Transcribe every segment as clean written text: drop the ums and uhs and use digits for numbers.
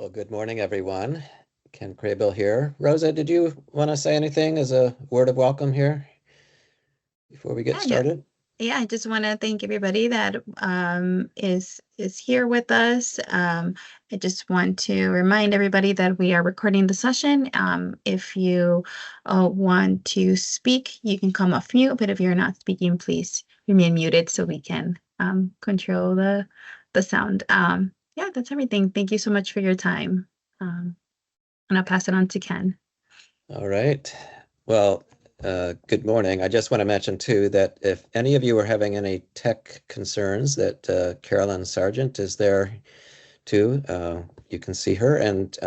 Well, good morning, everyone. Ken Craybill here. Rosa, did you want to say anything as a word of welcome here before we get Yeah, yeah, started? yeah. I just want to thank everybody that is here with us. I just want to remind everybody that we are recording the session. If you want to speak, you can come off mute, but if you're not speaking, please remain muted so we can control the sound. Yeah, that's everything. Thank you so much for your time. Um, and I'll pass it on to Ken. All right. Well, good morning. I just want to mention too that if any of you are having any tech concerns, that Carolyn Sargent is there too. You can see her and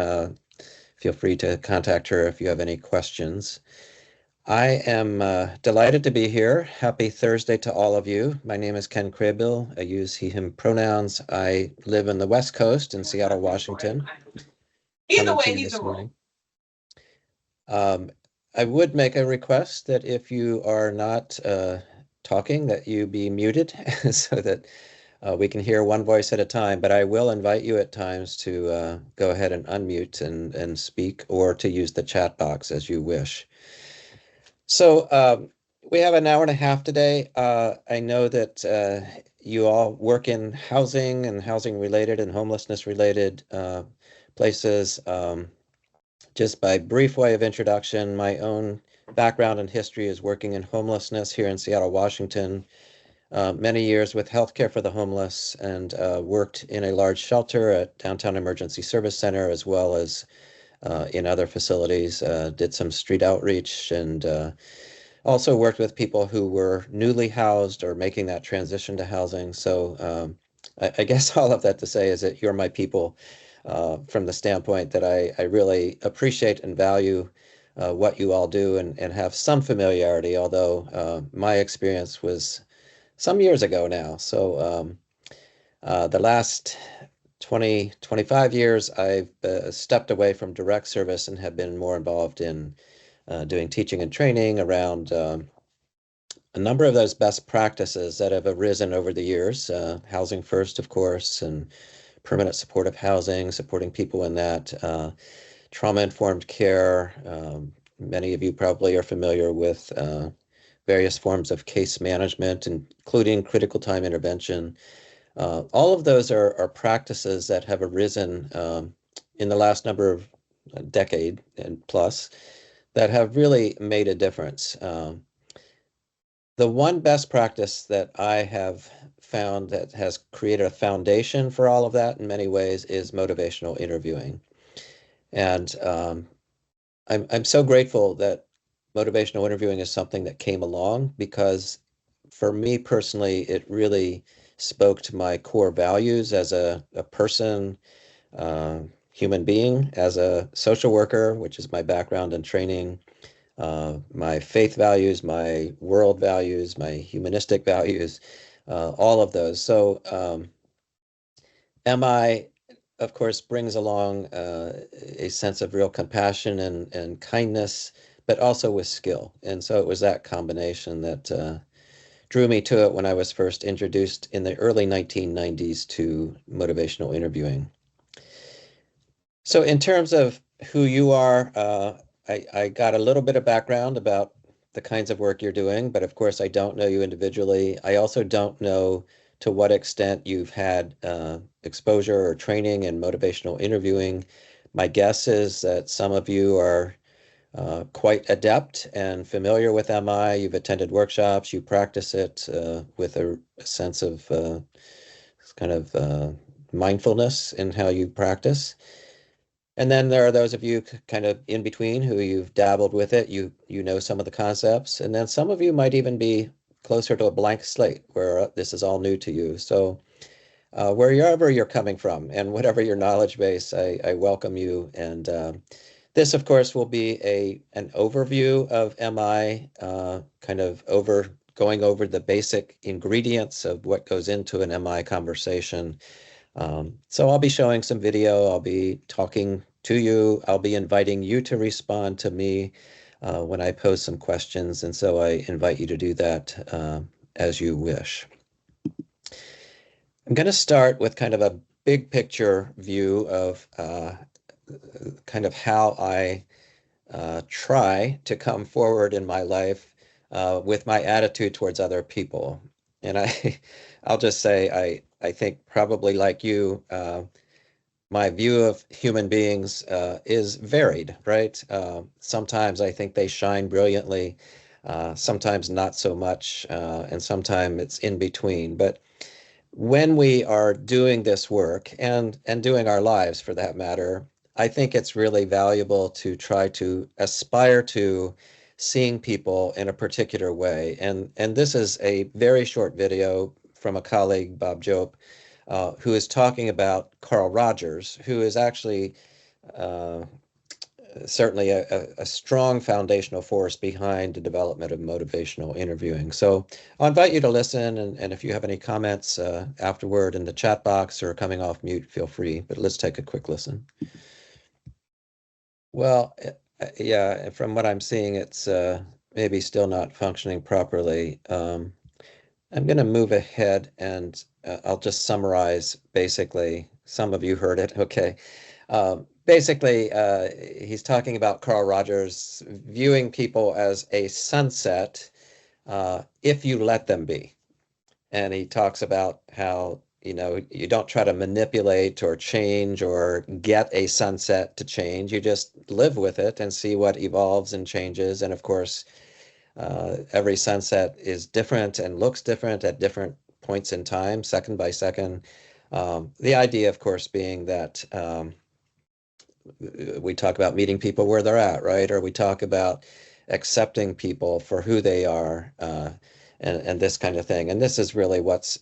feel free to contact her if you have any questions. I am delighted to be here. Happy Thursday to all of you. My name is Ken Craybill. I use he, him pronouns. I live in the West Coast in Seattle, Washington. Coming to you this morning. I would make a request that if you are not talking, that you be muted so that we can hear one voice at a time. But I will invite you at times to go ahead and unmute and speak, or to use the chat box as you wish. So we have an hour and a half today. I know that you all work in housing and housing related and homelessness related places. Just by brief way of introduction, my own background and history is working in homelessness here in Seattle, Washington. Many years with healthcare for the homeless, and worked in a large shelter at Downtown Emergency Service Center, as well as in other facilities. Did some street outreach, and also worked with people who were newly housed or making that transition to housing. So I guess all of that to say is that you're my people, from the standpoint that I really appreciate and value what you all do, and have some familiarity, although my experience was some years ago now. So the last 20, 25 years, I've stepped away from direct service and have been more involved in doing teaching and training around a number of those best practices that have arisen over the years. Housing first, of course, and permanent supportive housing, supporting people in that, trauma-informed care. Many of you probably are familiar with various forms of case management, including critical time intervention. All of those are practices that have arisen in the last number of decade and plus that have really made a difference. The one best practice that I have found that has created a foundation for all of that in many ways is motivational interviewing. And I'm so grateful that motivational interviewing is something that came along, because for me personally, it really spoke to my core values as a person, uh, human being, as a social worker, which is my background and training, my faith values, my world values, my humanistic values, all of those. So MI, of course, brings along a sense of real compassion and kindness, but also with skill. And so it was that combination that drew me to it when I was first introduced in the early 1990s to motivational interviewing. So in terms of who you are, I got a little bit of background about the kinds of work you're doing, but of course I don't know you individually. I also don't know to what extent you've had exposure or training in motivational interviewing. My guess is that some of you are quite adept and familiar with MI. You've attended workshops, you practice it with a sense of kind of mindfulness in how you practice. And then there are those of you kind of in between who you've dabbled with it, you know some of the concepts, and then some of you might even be closer to a blank slate where this is all new to you. So wherever you're coming from and whatever your knowledge base, I welcome you. And this, of course, will be an overview of MI, kind of going over the basic ingredients of what goes into an MI conversation. So I'll be showing some video, I'll be talking to you, I'll be inviting you to respond to me when I pose some questions, and so I invite you to do that as you wish. I'm going to start with kind of a big picture view of kind of how I try to come forward in my life with my attitude towards other people. And I'll just say, I think probably like you, my view of human beings is varied, right? Sometimes I think they shine brilliantly, sometimes not so much, and sometimes it's in between. But when we are doing this work and doing our lives for that matter, I think it's really valuable to try to aspire to seeing people in a particular way. And this is a very short video from a colleague, Bob Jope, who is talking about Carl Rogers, who is actually uh, certainly a strong foundational force behind the development of motivational interviewing. So I'll invite you to listen, and if you have any comments afterward in the chat box or coming off mute, feel free. But let's take a quick listen. Well, yeah, from what I'm seeing, it's maybe still not functioning properly. I'm going to move ahead and I'll just summarize basically. Some of you heard it. Okay. Basically, he's talking about Carl Rogers viewing people as a sunset if you let them be. And he talks about how, you don't try to manipulate or change or get a sunset to change. You just live with it and see what evolves and changes. And of course, every sunset is different and looks different at different points in time, second by second. The idea, of course, being that we talk about meeting people where they're at, right? Or we talk about accepting people for who they are, and this kind of thing. And this is really what's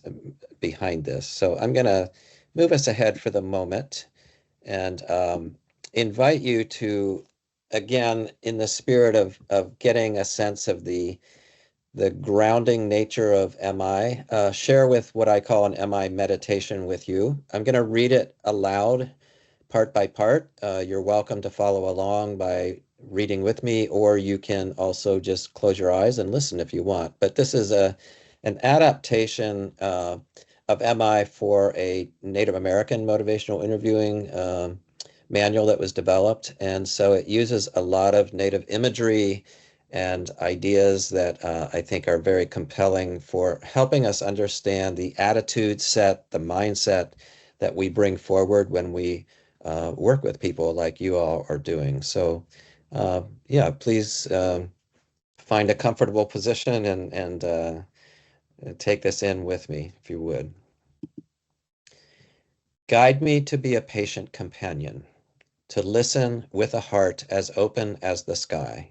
behind this. So I'm going to move us ahead for the moment and invite you to, again, in the spirit of getting a sense of the grounding nature of MI, share with what I call an MI meditation with you. I'm going to read it aloud part by part. You're welcome to follow along by reading with me, or you can also just close your eyes and listen if you want. But this is an adaptation of MI for a Native American motivational interviewing manual that was developed. And so it uses a lot of Native imagery and ideas that I think are very compelling for helping us understand the attitude set, the mindset that we bring forward when we work with people like you all are doing. So, yeah, please find a comfortable position and take this in with me, if you would. Guide me to be a patient companion, to listen with a heart as open as the sky.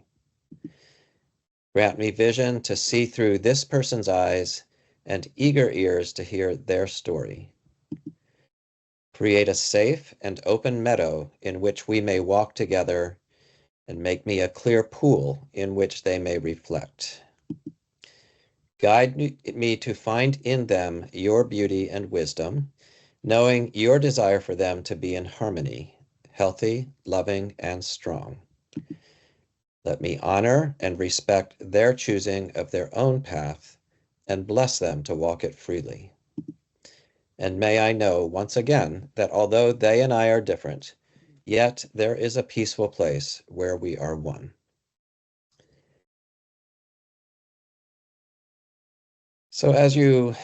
Grant me vision to see through this person's eyes and eager ears to hear their story. Create a safe and open meadow in which we may walk together, and make me a clear pool in which they may reflect. Guide me to find in them your beauty and wisdom, knowing your desire for them to be in harmony, healthy, loving, and strong. Let me honor and respect their choosing of their own path and bless them to walk it freely. And may I know once again that although they and I are different, yet there is a peaceful place where we are one. So as you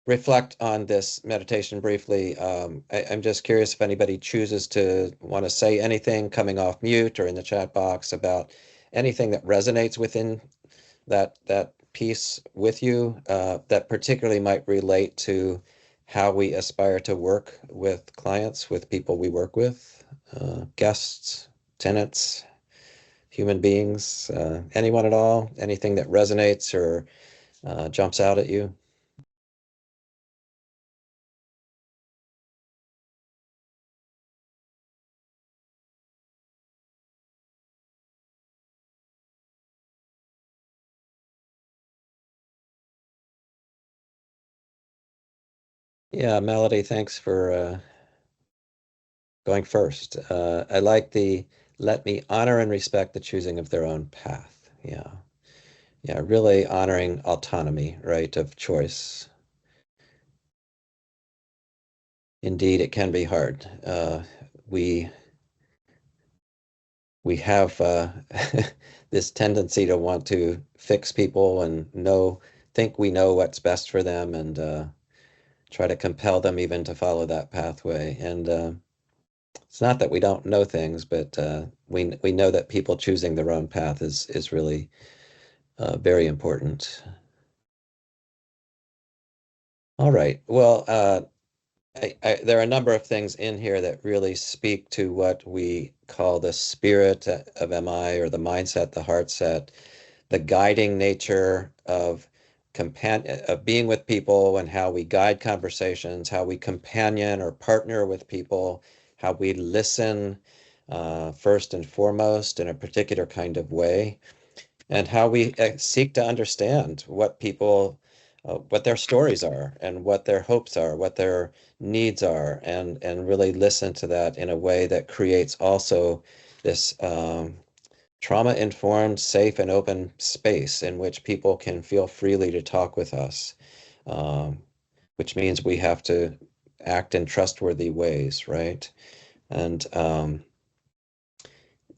reflect on this meditation briefly, I'm just curious if anybody chooses to want to say anything coming off mute or in the chat box about anything that resonates within that piece with you, that particularly might relate to how we aspire to work with clients, with people we work with, guests, tenants, human beings, anyone at all, anything that resonates or jumps out at you. Yeah, Melody, thanks for going first. I like the let me honor and respect the choosing of their own path. Yeah. Yeah, really honoring autonomy, right, of choice. Indeed, it can be hard. We we have this tendency to want to fix people and think we know what's best for them, and try to compel them even to follow that pathway. And it's not that we don't know things, but we know that people choosing their own path is really very important. All right. Well, there are a number of things in here that really speak to what we call the spirit of MI, or the mindset, the heart set, the guiding nature of being with people, and how we guide conversations, how we companion or partner with people, how we listen first and foremost in a particular kind of way, and how we seek to understand what their stories are, and what their hopes are, what their needs are, and really listen to that in a way that creates also this trauma-informed, safe, and open space in which people can feel freely to talk with us, um, which means we have to act in trustworthy ways, right? And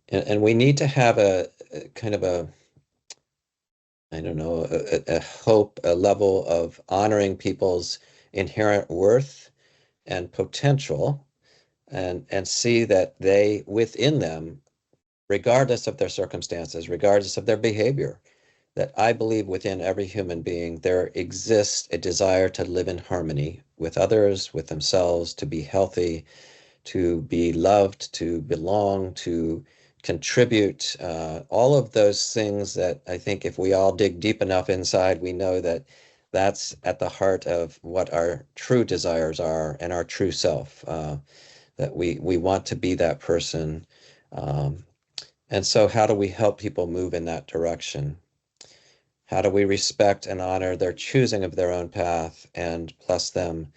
and we need to have a kind of a, I don't know, a hope, a level of honoring people's inherent worth and potential, and see that they, within them, regardless of their circumstances, regardless of their behavior, that I believe within every human being there exists a desire to live in harmony with others, with themselves, to be healthy, to be loved, to belong, to contribute, all of those things that I think if we all dig deep enough inside, we know that that's at the heart of what our true desires are, and our true self, that we want to be that person. Um, and so how do we help people move in that direction? How do we respect and honor their choosing of their own path and bless them?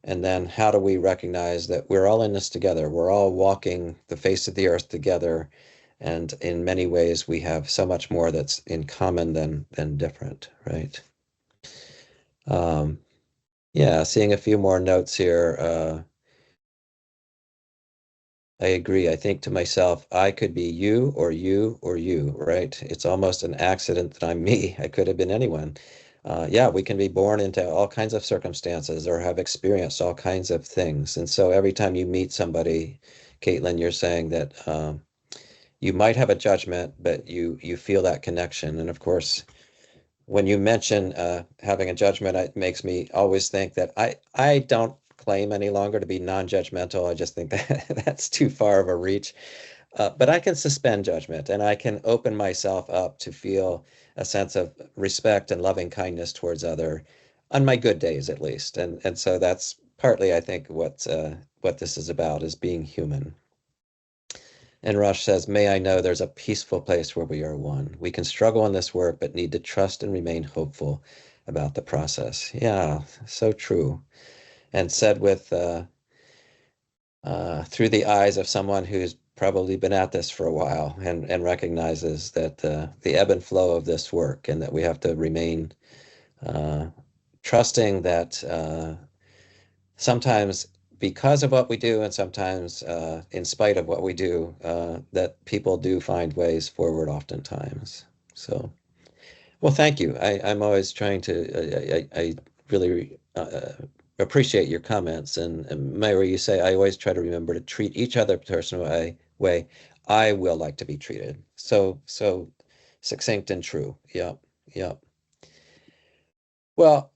And then how do we recognize that we're all in this together? We're all walking the face of the earth together. And in many ways, we have so much more that's in common than different, right? Um, yeah, seeing a few more notes here. I agree. I think to myself, I could be you or you or you, right? It's almost an accident that I'm me. I could have been anyone. Yeah, we can be born into all kinds of circumstances or have experienced all kinds of things. And so every time you meet somebody, Caitlin, you're saying that you might have a judgment, but you feel that connection. And of course, when you mention having a judgment, it makes me always think that I don't claim any longer to be non-judgmental. I just think that that's too far of a reach. But I can suspend judgment, and I can open myself up to feel a sense of respect and loving kindness towards other, on my good days at least. And so that's partly, I think, what this is about, is being human. And Rush says, may I know there's a peaceful place where we are one. We can struggle in this work, but need to trust and remain hopeful about the process. Yeah, so true. And said with through the eyes of someone who's probably been at this for a while, and recognizes that the ebb and flow of this work, and that we have to remain uh, trusting that sometimes because of what we do, and sometimes in spite of what we do, that people do find ways forward oftentimes. So, well, thank you. I'm always trying to, I really appreciate your comments. And Myra, you say, I always try to remember to treat each other person way I will like to be treated. So succinct and true. Yep, yep. Well,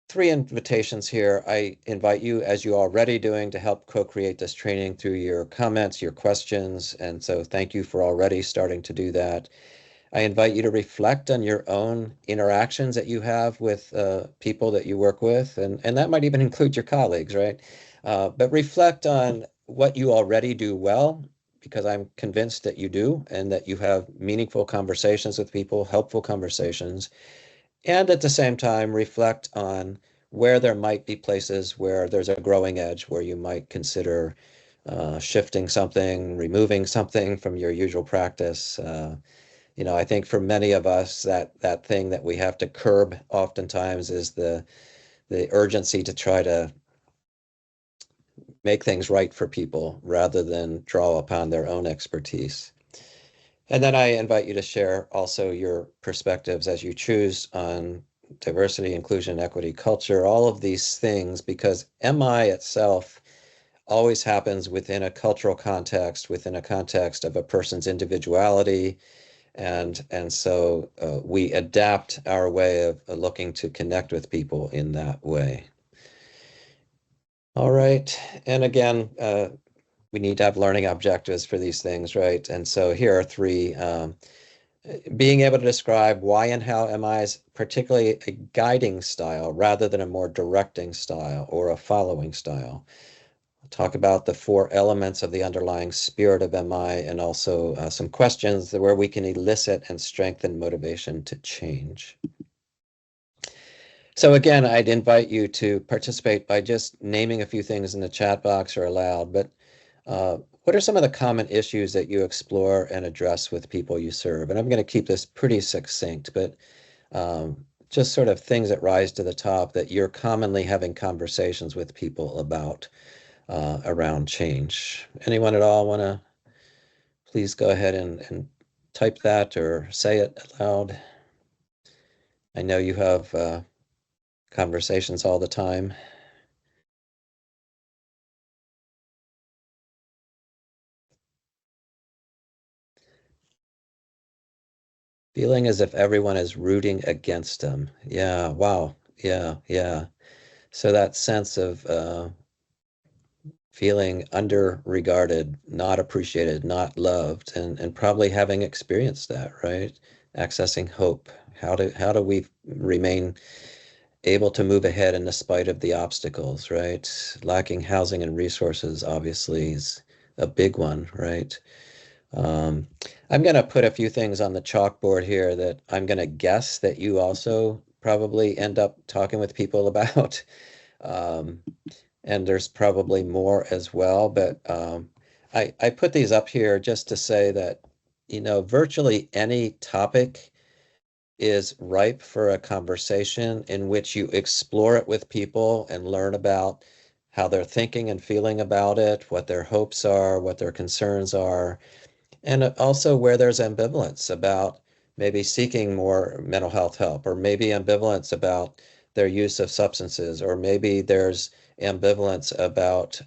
three invitations here. I invite you, as you are already doing, to help co-create this training through your comments, your questions. And so thank you for already starting to do that. I invite you to reflect on your own interactions that you have with people that you work with, and that might even include your colleagues, right? But reflect on what you already do well, because I'm convinced that you do, and that you have meaningful conversations with people, helpful conversations. And at the same time, reflect on where there might be places where there's a growing edge, where you might consider shifting something, removing something from your usual practice. I think for many of us, that thing that we have to curb oftentimes is the urgency to try to make things right for people rather than draw upon their own expertise. And then I invite you to share also your perspectives as you choose on diversity, inclusion, equity, culture, all of these things, because MI itself always happens within a cultural context, within a context of a person's individuality. And so we adapt our way of looking to connect with people in that way. All right. And again, we need to have learning objectives for these things, right? And so here are three. Being able to describe why and how MI is particularly a guiding style rather than a more directing style or a following style. Talk about the four elements of the underlying spirit of MI and also some questions where we can elicit and strengthen motivation to change. So again, I'd invite you to participate by just naming a few things in the chat box or aloud, but what are some of the common issues that you explore and address with people you serve? And I'm going to keep this pretty succinct, but just sort of things that rise to the top that you're commonly having conversations with people about around change. Anyone at all want to please go ahead and type that or say it aloud? I know you have conversations all the time. Feeling as if everyone is rooting against them. Yeah, wow. Yeah, yeah. So that sense of feeling under-regarded, not appreciated, not loved, and probably having experienced that, right? Accessing hope. How do we remain able to move ahead in the spite of the obstacles, right? Lacking housing and resources obviously is a big one, right? Um, I'm going to put a few things on the chalkboard here that I'm going to guess that you also probably end up talking with people about. Um, and there's probably more as well, but I put these up here just to say that, virtually any topic is ripe for a conversation in which you explore it with people and learn about how they're thinking and feeling about it, what their hopes are, what their concerns are, and also where there's ambivalence about maybe seeking more mental health help, or maybe ambivalence about their use of substances, or maybe there's ambivalence about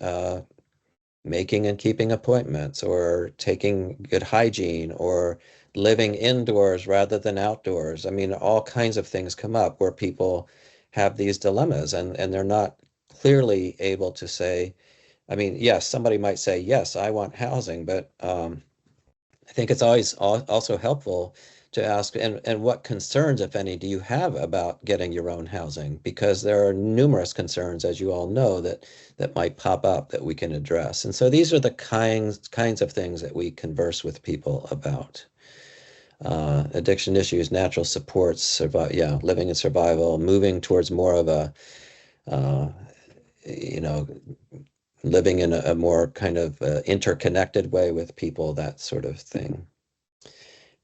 making and keeping appointments, or taking good hygiene, or living indoors rather than outdoors. I mean, all kinds of things come up where people have these dilemmas and they're not clearly able to say, I mean, yes, somebody might say, yes, I want housing, but I think it's always also helpful to ask, and what concerns, if any, do you have about getting your own housing? Because there are numerous concerns, as you all know, that might pop up that we can address. And so these are the kinds of things that we converse with people about. Addiction issues, natural supports, yeah, living in survival, moving towards more of a, uh, you know, living in a more kind of interconnected way with people, that sort of thing.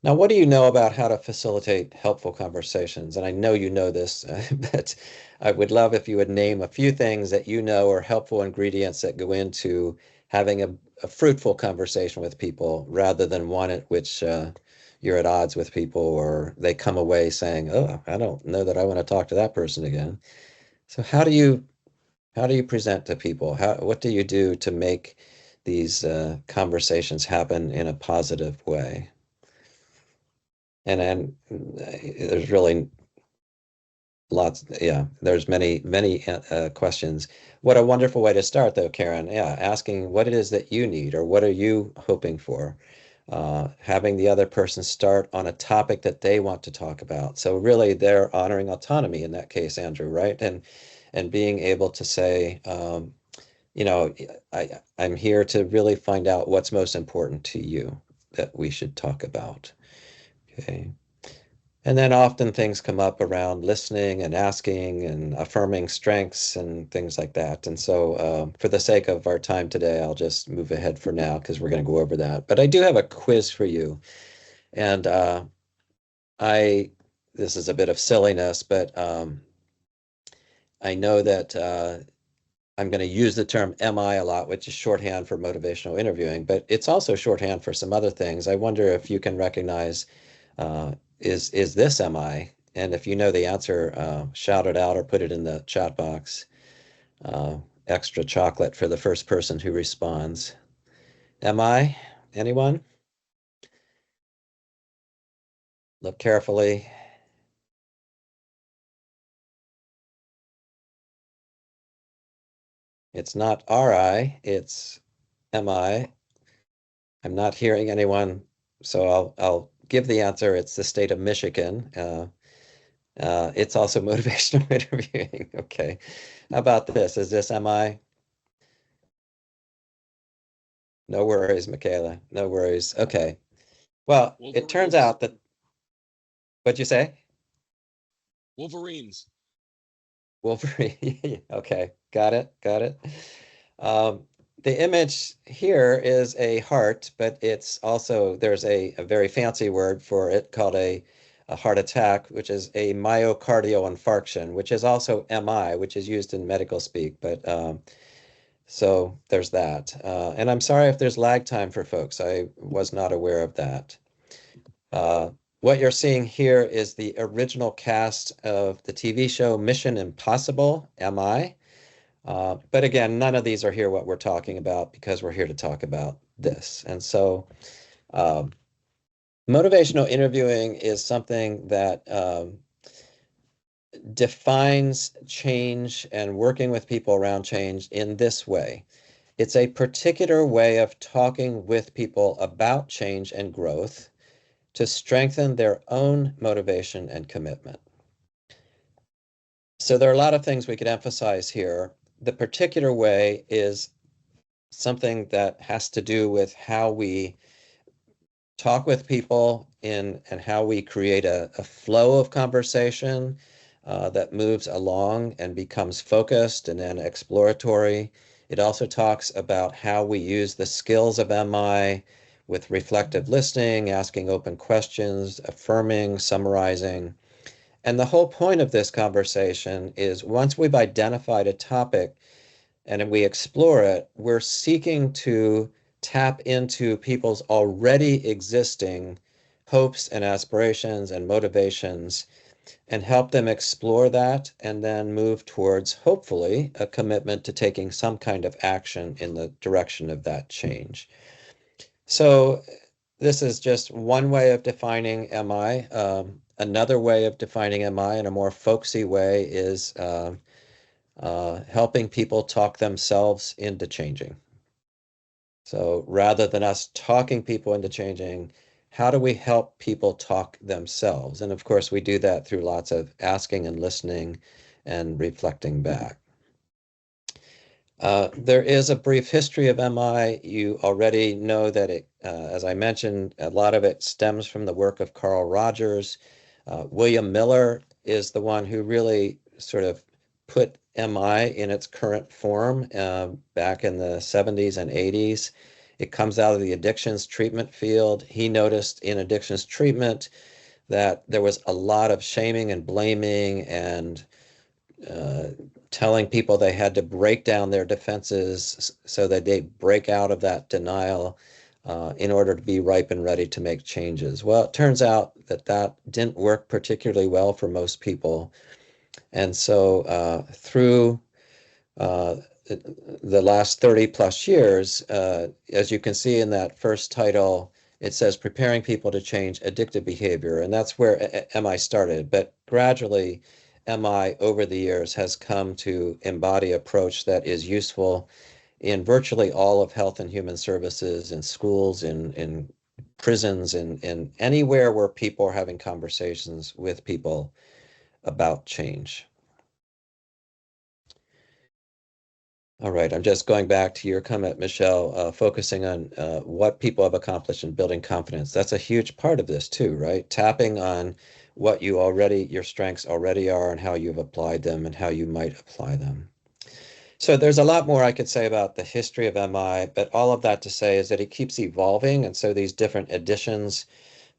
Now, what do you know about how to facilitate helpful conversations? And I know you know this, but I would love if you would name a few things that you know are helpful ingredients that go into having a fruitful conversation with people rather than one at which you're at odds with people or they come away saying, "Oh, I don't know that I want to talk to that person again." So how do you present to people? What do you do to make these conversations happen in a positive way? And there's really lots, yeah, there's many questions. What a wonderful way to start, though, Karen. Yeah, asking what it is that you need or what are you hoping for? Having the other person start on a topic that they want to talk about. So really, they're honoring autonomy in that case, Andrew, right? And being able to say, you know, I'm here to really find out what's most important to you that we should talk about. Okay. And then often things come up around listening and asking and affirming strengths and things like that. And so, for the sake of our time today, I'll just move ahead for now because we're going to go over that. But I do have a quiz for you. And I, this is a bit of silliness, but I know that I'm going to use the term MI a lot, which is shorthand for motivational interviewing, but it's also shorthand for some other things. I wonder if you can recognize, is this MI? And if you know the answer, shout it out or put it in the chat box. Uh, Extra chocolate for the first person who responds. MI? Anyone? Look carefully. It's not RI, it's MI. I'm not hearing anyone, so I'll give the answer. It's the state of Michigan. It's also motivational interviewing. Okay. How about this? Is this MI? No worries, Michaela. No worries. Okay. Well, it turns Wolverines. out that, what'd you say? Wolverines. Wolverine. Okay. Got it. Got it. Um, the image here is a heart, but it's also, there's a very fancy word for it called a heart attack, which is a myocardial infarction, which is also MI, which is used in medical speak. But so there's that. And I'm sorry if there's lag time for folks. I was not aware of that. Uh, what you're seeing here is the original cast of the TV show Mission Impossible, MI. But again, none of these are here what we're talking about because we're here to talk about this. And so um, motivational interviewing is something that defines change and working with people around change in this way. It's a particular way of talking with people about change and growth to strengthen their own motivation and commitment. So there are a lot of things we could emphasize here. The particular way is something that has to do with how we talk with people and how we create a flow of conversation that moves along and becomes focused and then exploratory. It also talks about how we use the skills of MI with reflective listening, asking open questions, affirming, summarizing. And the whole point of this conversation is once we've identified a topic and we explore it, we're seeking to tap into people's already existing hopes and aspirations and motivations and help them explore that and then move towards, hopefully, a commitment to taking some kind of action in the direction of that change. So this is just one way of defining MI. Another way of defining MI in a more folksy way is helping people talk themselves into changing. So rather than us talking people into changing, how do we help people talk themselves? And of course, we do that through lots of asking and listening and reflecting back. There is a brief history of MI. You already know that it, as I mentioned, a lot of it stems from the work of Carl Rogers. William Miller is the one who really sort of put MI in its current form back in the 70s and 80s. It comes out of the addictions treatment field. He noticed in addictions treatment that there was a lot of shaming and blaming and telling people they had to break down their defenses so that they break out of that denial in order to be ripe and ready to make changes. Well, it turns out that that didn't work particularly well for most people. And so through the last 30 plus years, as you can see in that first title, it says preparing people to change addictive behavior. And that's where MI started. But gradually, MI over the years has come to embody an approach that is useful in virtually all of health and human services, in schools, in prisons, in anywhere where people are having conversations with people about change. All right, I'm just going back to your comment, Michelle, focusing on what people have accomplished in building confidence. That's a huge part of this too, right? Tapping on what you already, your strengths already are and how you've applied them and how you might apply them. So there's a lot more I could say about the history of MI, but all of that to say is that it keeps evolving. And so these different editions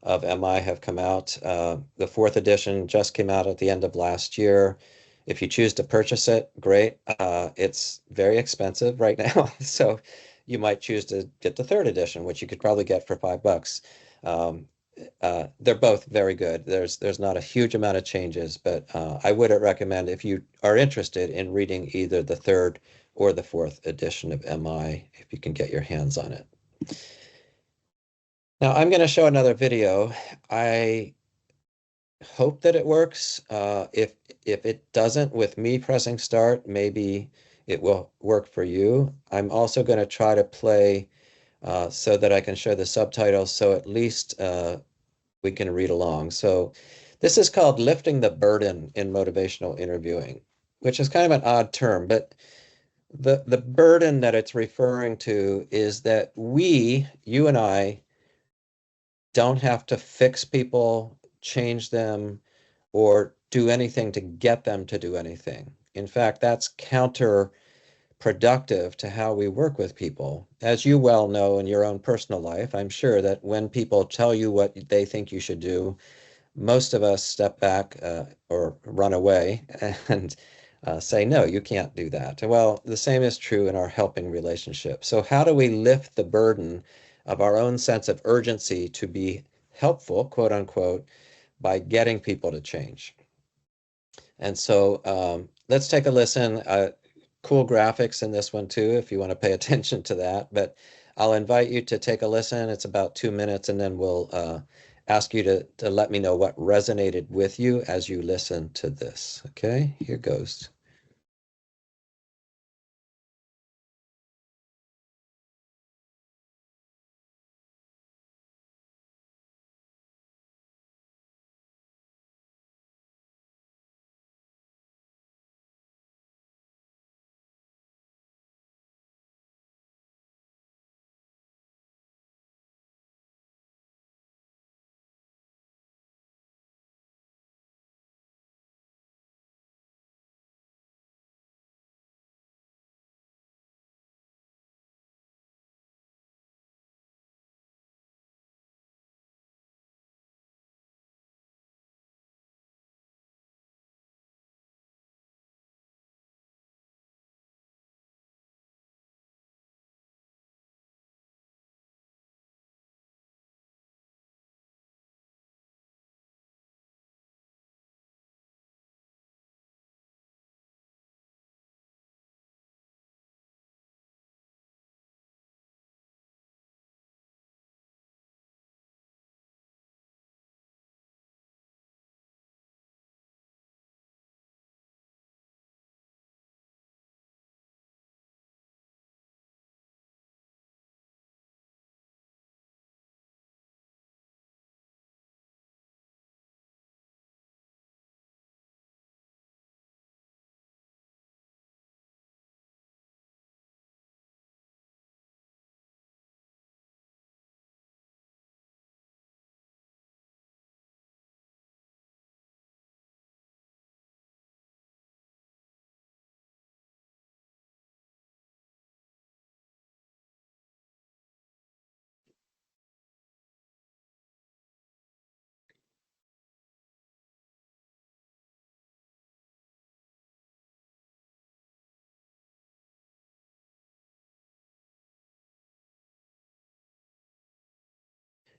of MI have come out. The fourth edition just came out at the end of last year. If you choose to purchase it, great. It's very expensive right now, so you might choose to get the third edition, which you could probably get for $5. Um, they're both very good. There's not a huge amount of changes, but I would recommend if you are interested in reading either the third or the fourth edition of MI, if you can get your hands on it. Now I'm going to show another video. I hope that it works. If it doesn't, with me pressing start, maybe it will work for you. I'm also going to try to play so that I can show the subtitles, so at least we can read along. So this is called lifting the burden in motivational interviewing, which is kind of an odd term, but the burden that it's referring to is that you and I, don't have to fix people, change them, or do anything to get them to do anything. In fact, that's counterproductive to how we work with people. As you well know in your own personal life, I'm sure that when people tell you what they think you should do, most of us step back or run away and say, no, you can't do that. Well, the same is true in our helping relationship. So how do we lift the burden of our own sense of urgency to be helpful, quote unquote, by getting people to change? And so let's take a listen. Cool graphics in this one too, if you want to pay attention to that. But I'll invite you to take a listen. It's about 2 minutes, and then we'll ask you to let me know what resonated with you as you listen to this. Okay, here goes.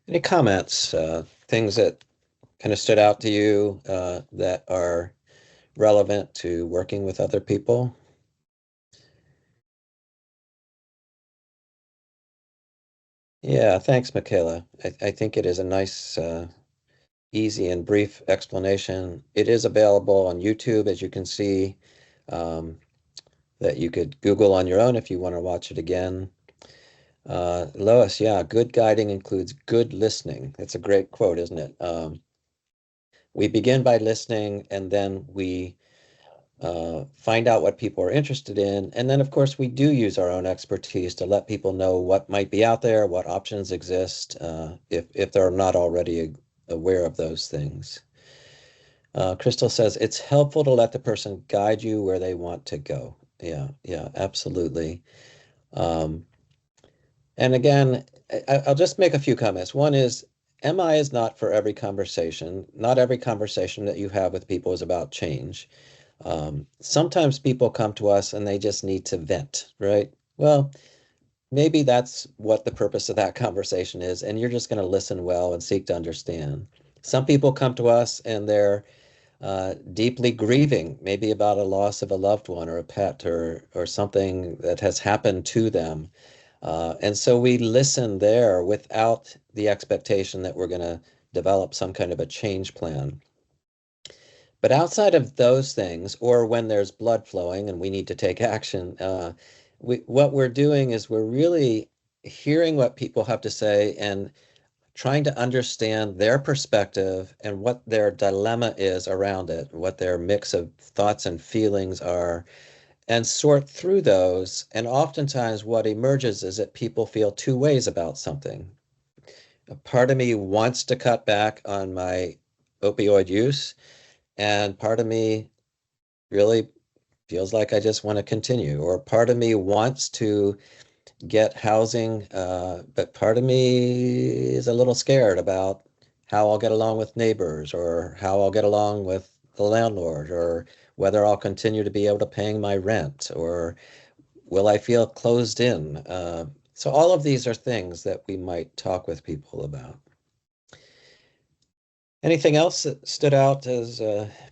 Any comments, things that kind of stood out to you that are relevant to working with other people? Yeah, thanks, Michaela. I think it is a nice, easy and brief explanation. It is available on YouTube, as you can see, um, that you could Google on your own if you want to watch it again. Lois, yeah, good guiding includes good listening. It's a great quote, isn't it? We begin by listening, and then we find out what people are interested in. And then, of course, we do use our own expertise to let people know what might be out there, what options exist, if they're not already aware of those things. Crystal says it's helpful to let the person guide you where they want to go. Yeah, yeah, absolutely. Um, and again, I'll just make a few comments. One is MI is not for every conversation. Not every conversation that you have with people is about change. Sometimes people come to us and they just need to vent, right? Well, maybe that's what the purpose of that conversation is, and you're just going to listen well and seek to understand. Some people come to us and they're deeply grieving, maybe about a loss of a loved one or a pet or something that has happened to them. And so we listen there without the expectation that we're going to develop some kind of a change plan. But outside of those things, or when there's blood flowing and we need to take action, what we're doing is we're really hearing what people have to say and trying to understand their perspective and what their dilemma is around it, what their mix of thoughts and feelings are, and sort through those. And oftentimes, what emerges is that people feel two ways about something. A part of me wants to cut back on my opioid use, and part of me really feels like I just want to continue, or part of me wants to get housing, but part of me is a little scared about how I'll get along with neighbors or how I'll get along with the landlord or whether I'll continue to be able to paying my rent or will I feel closed in. So all of these are things that we might talk with people about. Anything else that stood out as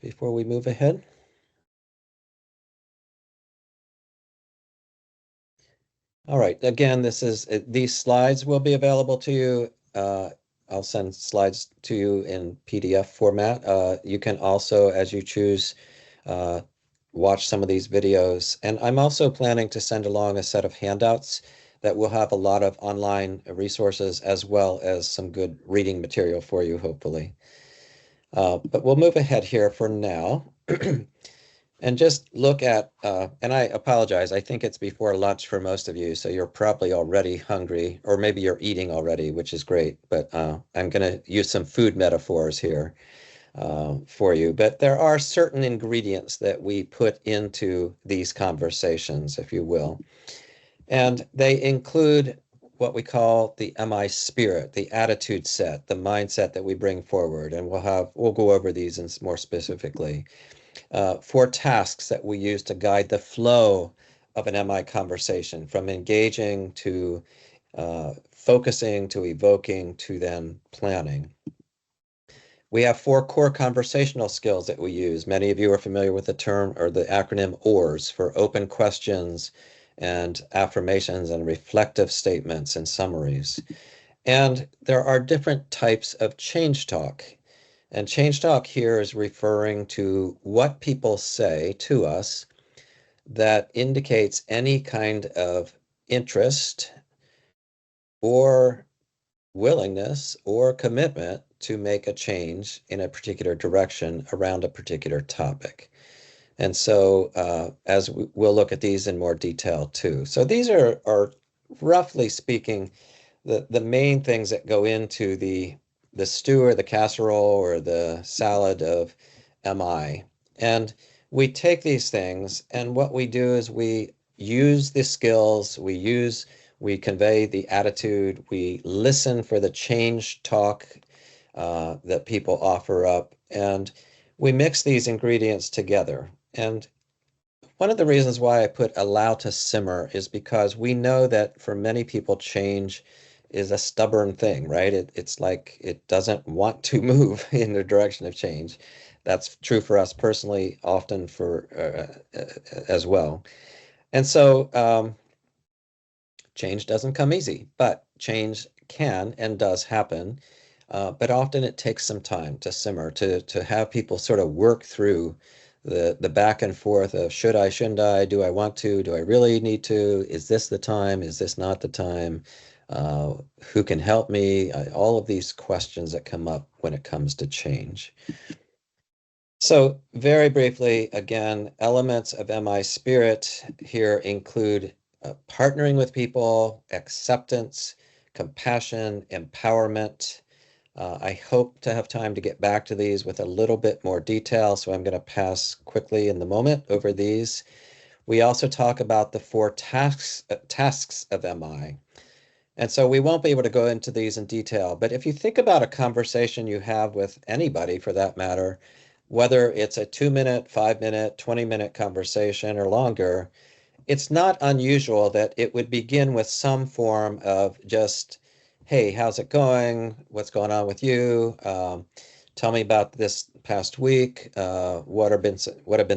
before we move ahead? All right. Again, these slides will be available to you. I'll send slides to you in PDF format. You can also, as you choose, uh, watch some of these videos. And I'm also planning to send along a set of handouts that will have a lot of online resources as well as some good reading material for you, hopefully. But we'll move ahead here for now. And just look at, and I apologize, I think it's before lunch for most of you, so you're probably already hungry, or maybe you're eating already, which is great. But I'm going to use some food metaphors here for you. But there are certain ingredients that we put into these conversations, if you will. And they include what we call the MI spirit, the attitude set, the mindset that we bring forward. And we'll go over these more specifically. Four tasks that we use to guide the flow of an MI conversation, from engaging to focusing to evoking to then planning. We have four core conversational skills that we use. Many of you are familiar with the term or the acronym OARS for open questions and affirmations and reflective statements and summaries. And there are different types of change talk. And change talk here is referring to what people say to us that indicates any kind of interest or willingness or commitment to make a change in a particular direction around a particular topic. And so, as we'll look at these in more detail too. So these are roughly speaking the main things that go into the stew or the casserole or the salad of MI. And we take these things and what we do is we use the skills, we convey the attitude, we listen for the change talk that people offer up, and we mix these ingredients together. And one of the reasons why I put allow to simmer is because we know that for many people, change is a stubborn thing, right? It's like it doesn't want to move in the direction of change. That's true for us personally, often for as well. And so change doesn't come easy, but change can and does happen. But often it takes some time to simmer, to have people sort of work through the back and forth of should I, shouldn't I, do I want to, do I really need to, is this the time, is this not the time, who can help me, all of these questions that come up when it comes to change. So very briefly, again, elements of MI spirit here include partnering with people, acceptance, compassion, empowerment. I hope to have time to get back to these with a little bit more detail, so I'm going to pass quickly in the moment over these. We also talk about the four tasks of MI. And so we won't be able to go into these in detail, but if you think about a conversation you have with anybody for that matter, whether it's a 2 minute, 5 minute, 20-minute conversation or longer, it's not unusual that it would begin with some form of just, hey, how's it going? What's going on with you? Tell me about this past week. What have been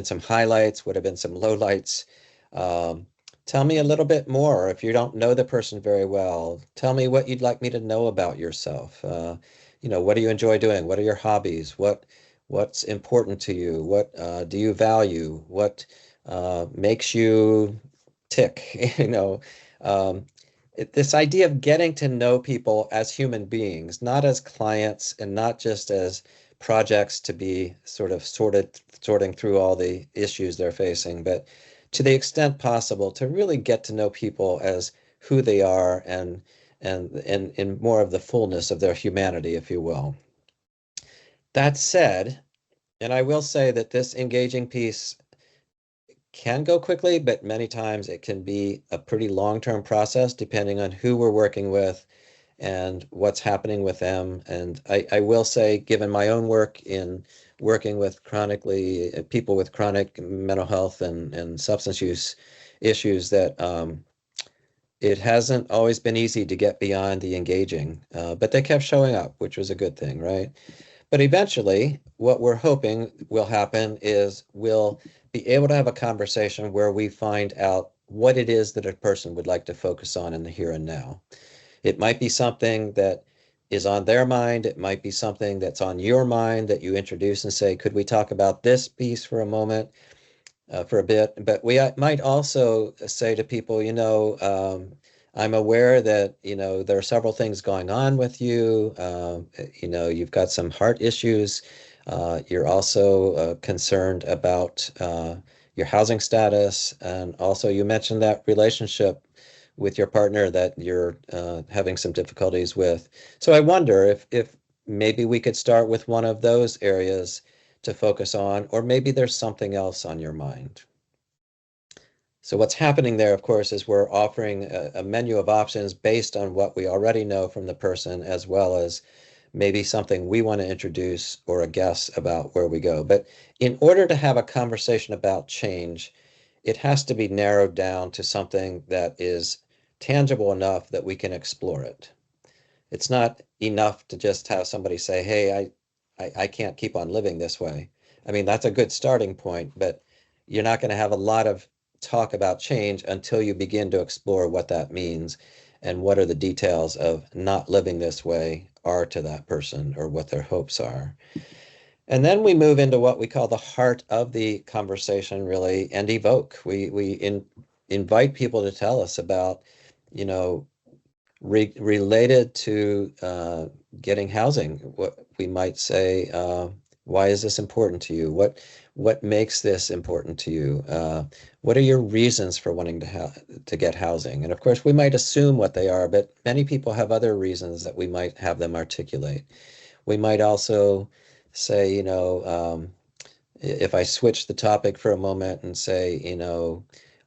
some highlights? What have been some lowlights? Um, Tell me a little bit more. If you don't know the person very well, tell me what you'd like me to know about yourself. What do you enjoy doing? What are your hobbies? What's important to you? What do you value? What makes you tick? Um, this idea of getting to know people as human beings, not as clients and not just as projects to be sort of sorting through all the issues they're facing, but to the extent possible to really get to know people as who they are and in more of the fullness of their humanity, if you will. That said, and I will say that this engaging piece can go quickly, but many times it can be a pretty long-term process depending on who we're working with and what's happening with them. And I will say, given my own work in working with people with chronic mental health and substance use issues, that it hasn't always been easy to get beyond the engaging, but they kept showing up, which was a good thing, right? But eventually, what we're hoping will happen is we'll be able to have a conversation where we find out what it is that a person would like to focus on in the here and now. It might be something that is on their mind. It might be something that's on your mind that you introduce and say, could we talk about this piece for a moment, for a bit? But we might also say to people, I'm aware that, there are several things going on with you. You've got some heart issues. You're also concerned about your housing status. And also you mentioned that relationship with your partner that you're having some difficulties with. So I wonder if maybe we could start with one of those areas to focus on, or maybe there's something else on your mind. So what's happening there, of course, is we're offering a menu of options based on what we already know from the person, as well as maybe something we want to introduce or a guess about where we go. But in order to have a conversation about change, it has to be narrowed down to something that is tangible enough that we can explore it. It's not enough to just have somebody say, hey, I can't keep on living this way. I mean, that's a good starting point, but you're not going to have a lot of talk about change until you begin to explore what that means and what are the details of not living this way are to that person or what their hopes are. And then we move into what we call the heart of the conversation, really, and evoke. We invite people to tell us about, you know, related to getting housing. What we might say, why is this important to you? What makes this important to you? What are your reasons for wanting to get housing? And of course, we might assume what they are, but many people have other reasons that we might have them articulate. We might also say, if I switch the topic for a moment and say,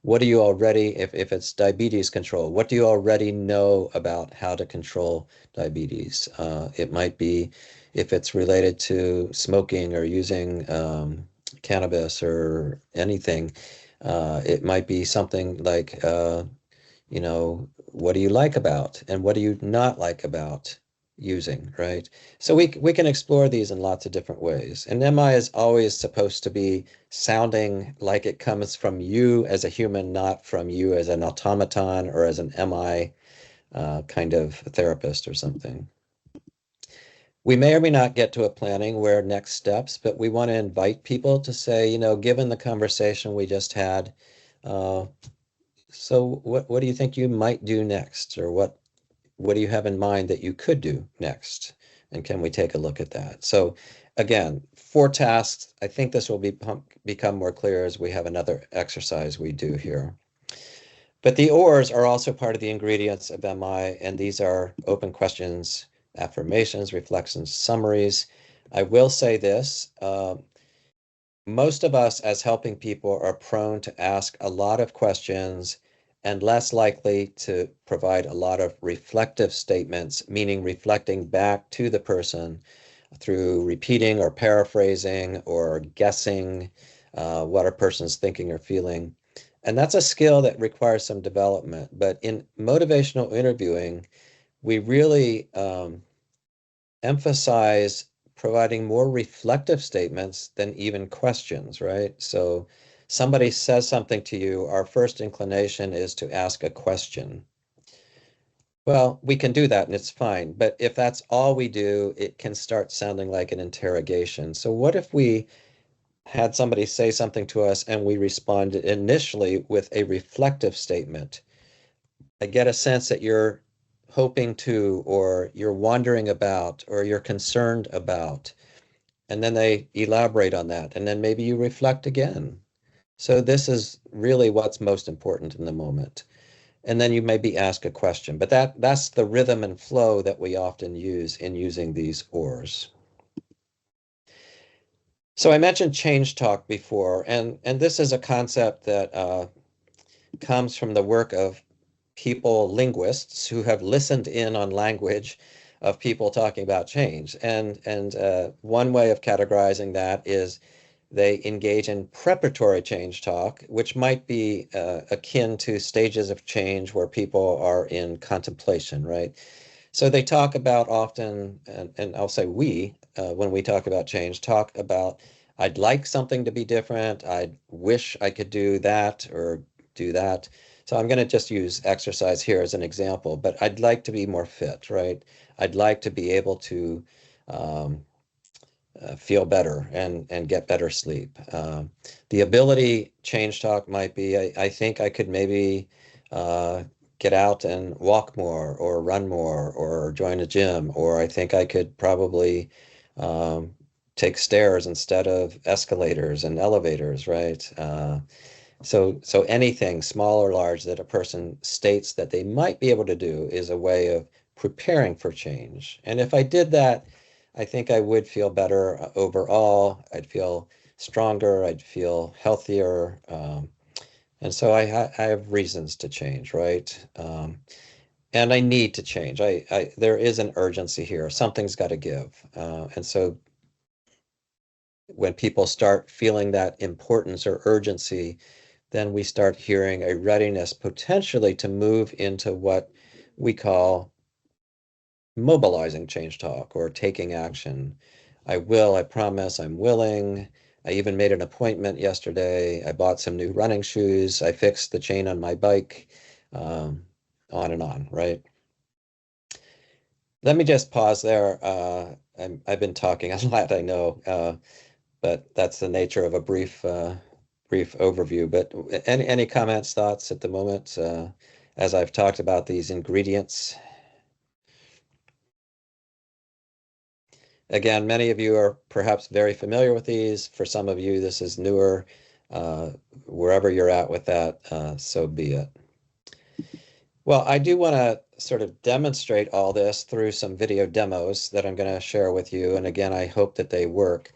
what do you already, if it's diabetes control, what do you already know about how to control diabetes? It might be if it's related to smoking or using cannabis or anything. It might be something like, what do you like about and what do you not like about using, right? So we can explore these in lots of different ways. And MI is always supposed to be sounding like it comes from you as a human, not from you as an automaton or as an MI kind of therapist or something. We may or may not get to a planning where next steps, but we want to invite people to say, given the conversation we just had, uh, so what do you think you might do next? Or what do you have in mind that you could do next? And can we take a look at that? So again, 4 tasks. I think this will become more clear as we have another exercise we do here. But the OARS are also part of the ingredients of MI, and these are open questions, affirmations, reflections, summaries. I will say this, most of us as helping people are prone to ask a lot of questions and less likely to provide a lot of reflective statements, meaning reflecting back to the person through repeating or paraphrasing or guessing what a person's thinking or feeling. And that's a skill that requires some development. But in motivational interviewing, we really emphasize providing more reflective statements than even questions, right? So somebody says something to you, our first inclination is to ask a question. Well, we can do that and it's fine. But if that's all we do, it can start sounding like an interrogation. So what if we had somebody say something to us and we responded initially with a reflective statement? I get a sense that you're hoping to, or you're wondering about, or you're concerned about. And then they elaborate on that. And then maybe you reflect again. So this is really what's most important in the moment. And then you maybe ask a question. But that's the rhythm and flow that we often use in using these OARS. So I mentioned change talk before, and this is a concept that comes from the work of people, linguists, who have listened in on language of people talking about change. And one way of categorizing that is they engage in preparatory change talk, which might be akin to stages of change where people are in contemplation, right? So they talk about often, and I'll say we, when we talk about change, talk about, I'd like something to be different. I wish I could do that or do that. So I'm going to just use exercise here as an example, but I'd like to be more fit, right? I'd like to be able to um, feel better and get better sleep. The ability change talk might be, I think I could maybe uh, get out and walk more or run more or join a gym, or I think I could probably um, take stairs instead of escalators and elevators, right? So anything small or large that a person states that they might be able to do is a way of preparing for change. And if I did that, I think I would feel better overall. I'd feel stronger. I'd feel healthier. And so I have reasons to change, right? And I need to change. There is an urgency here. Something's got to give. And so when people start feeling that importance or urgency, then we start hearing a readiness potentially to move into what we call mobilizing change talk or taking action. I will, I promise, I'm willing. I even made an appointment yesterday. I bought some new running shoes. I fixed the chain on my bike, um, on and on, right? Let me just pause there. I've been talking a lot, I know, but that's the nature of a brief overview. But any comments, thoughts at the moment, as I've talked about these ingredients? Again, many of you are perhaps very familiar with these. For some of you, this is newer. Uh, Wherever you're at with that, so be it. Well, I do want to sort of demonstrate all this through some video demos that I'm going to share with you. And again, I hope that they work.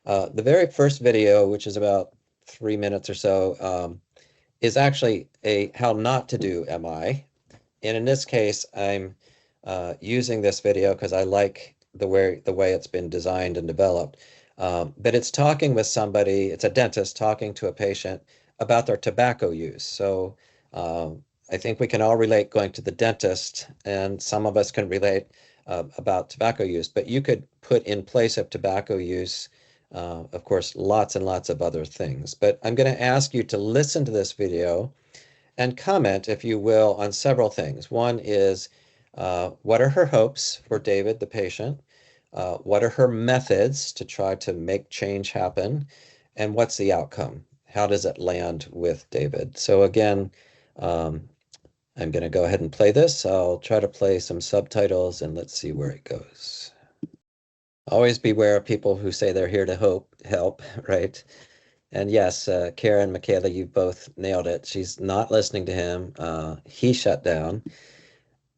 The very first video, which is about 3 minutes or so, is actually a how not to do MI. And in this case, I'm using this video because I like the way it's been designed and developed. But it's talking with somebody, it's a dentist talking to a patient about their tobacco use. So I think we can all relate going to the dentist, and some of us can relate about tobacco use, but you could put in place of tobacco use, of course, lots and lots of other things. But I'm going to ask you to listen to this video and comment, if you will, on several things. One is, what are her hopes for David, the patient? What are her methods to try to make change happen? And what's the outcome? How does it land with David? So again, I'm going to go ahead and play this. I'll try to play some subtitles and let's see where it goes. Always beware of people who say they're here to help, right? And yes, Karen, Michaela, you both nailed it. She's not listening to him. He shut down.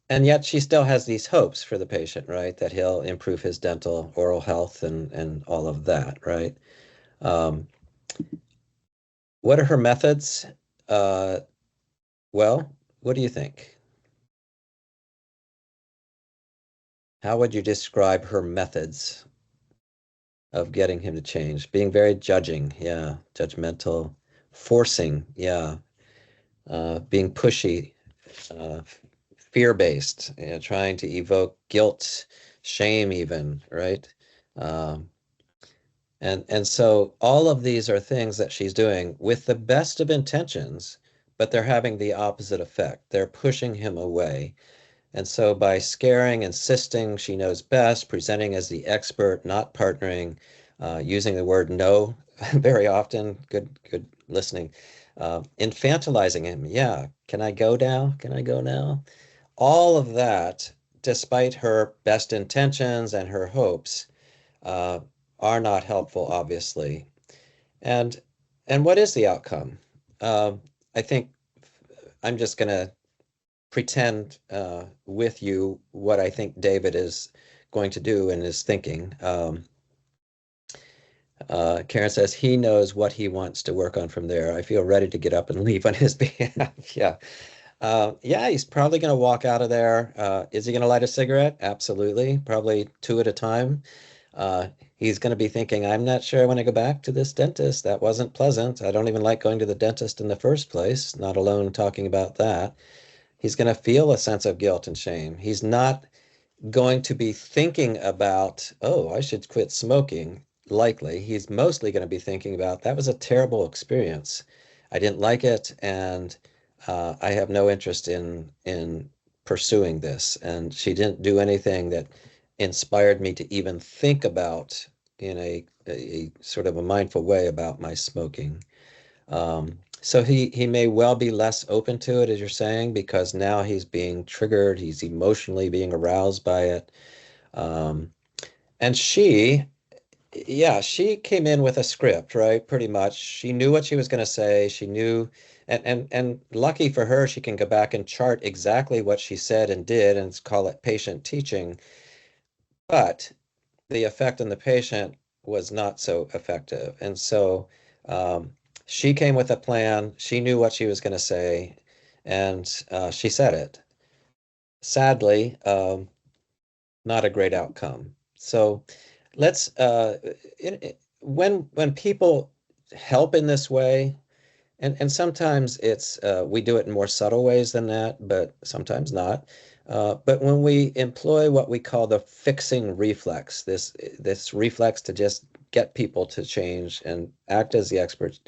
And yet she still has these hopes for the patient, right? That he'll improve his dental, oral health, and all of that, right? Um, what are her methods? Uh, well, what do you think? How would you describe her methods? of getting him to change. Being very judging, yeah, judgmental, forcing, yeah, being pushy, uh, fear-based, you know, trying to evoke guilt, shame even, right? Um, and so all of these are things that she's doing with the best of intentions, but they're having the opposite effect. They're pushing him away. And so by scaring, insisting she knows best, presenting as the expert, not partnering, using the word no very often, good listening, infantilizing him. Yeah, can I go now? Can I go now? All of that, despite her best intentions and her hopes, uh, are not helpful, obviously. And and what is the outcome? I think I'm just going to pretend with you what I think David is going to do and is thinking. Karen says he knows what he wants to work on from there. I feel ready to get up and leave on his behalf. Yeah. Yeah, he's probably going to walk out of there. Is he going to light a cigarette? Absolutely. Probably two at a time. Uh, he's going to be thinking, I'm not sure I want to go back to this dentist. That wasn't pleasant. I don't even like going to the dentist in the first place, not alone talking about that. He's going to feel a sense of guilt and shame. He's not going to be thinking about, oh, I should quit smoking. Likely. He's mostly going to be thinking about, that was a terrible experience. I didn't like it, and I have no interest in pursuing this. And she didn't do anything that inspired me to even think about in a sort of a mindful way about my smoking. So he may well be less open to it, as you're saying, because now he's being triggered, he's emotionally being aroused by it. Um, and yeah, she came in with a script, right? Pretty much. She knew what she was going to say. She knew, and lucky for her, she can go back and chart exactly what she said and did and call it patient teaching. But the effect on the patient was not so effective. And so she came with a plan. She knew what she was going to say, and she said it. Sadly, not a great outcome. So let's when people help in this way, and sometimes it's we do it in more subtle ways than that, but sometimes not. But when we employ what we call the fixing reflex, this reflex to just get people to change and act as the experts,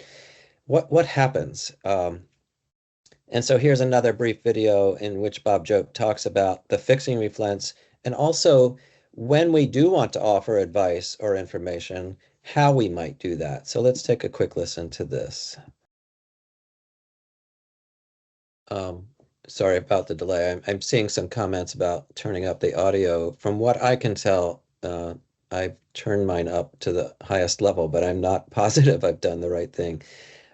what happens? And so here's another brief video in which Bob Jope talks about the fixing reflex, and also when we do want to offer advice or information, how we might do that. So let's take a quick listen to this. Um, Sorry about the delay. I'm seeing some comments about turning up the audio. From what I can tell, I've turned mine up to the highest level, but I'm not positive I've done the right thing.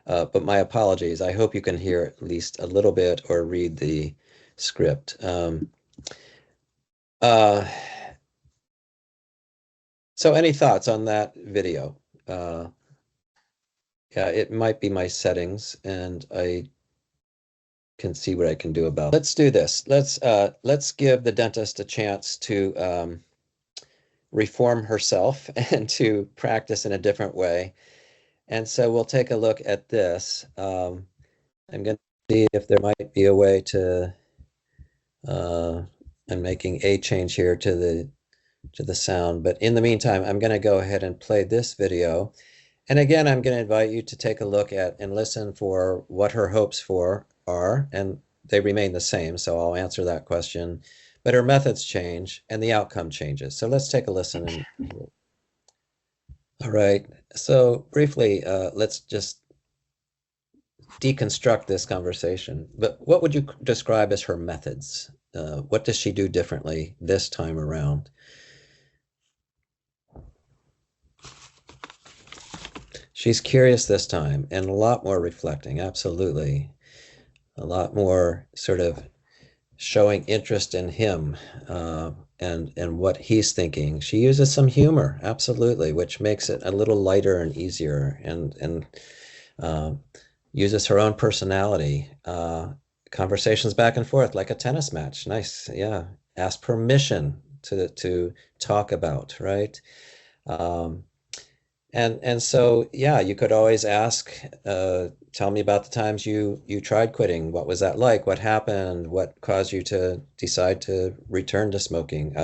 But my apologies. I hope you can hear at least a little bit or read the script. Uh, so any thoughts on that video? Uh, yeah, it might be my settings, and I can see what I can do about it. Let's do this. Let's give the dentist a chance to reform herself and to practice in a different way. And so we'll take a look at this. I'm going to see if there might be a way to. I'm making a change here to the sound, but in the meantime, I'm going to go ahead and play this video. And again, I'm going to invite you to take a look at and listen for what her hopes for are, and they remain the same, so I'll answer that question. But her methods change and the outcome changes. So let's take a listen. All right, so briefly, let's just deconstruct this conversation. But what would you describe as her methods? What does she do differently this time around? She's curious this time and a lot more reflecting, absolutely. A lot more sort of showing interest in him and what he's thinking. She uses some humor, absolutely, which makes it a little lighter and easier, and uh, uses her own personality. Conversations back and forth like a tennis match. Nice, yeah. Ask permission to talk about, right? Um, And so, yeah, you could always ask, tell me about the times you tried quitting. What was that like? What happened? What caused you to decide to return to smoking?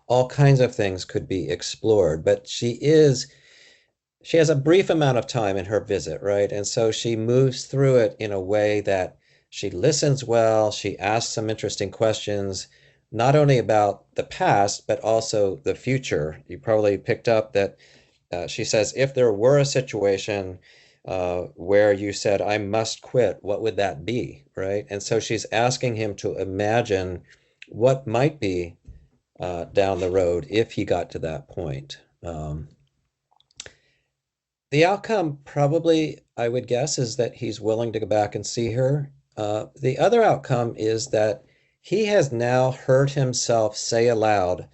All kinds of things could be explored, but she has a brief amount of time in her visit, right? And so she moves through it in a way that she listens well, she asks some interesting questions, not only about the past, but also the future. You probably picked up that she says, if there were a situation where you said, I must quit, what would that be? Right. And so she's asking him to imagine what might be down the road if he got to that point. The outcome probably, I would guess, is that he's willing to go back and see her. The other outcome is that he has now heard himself say aloud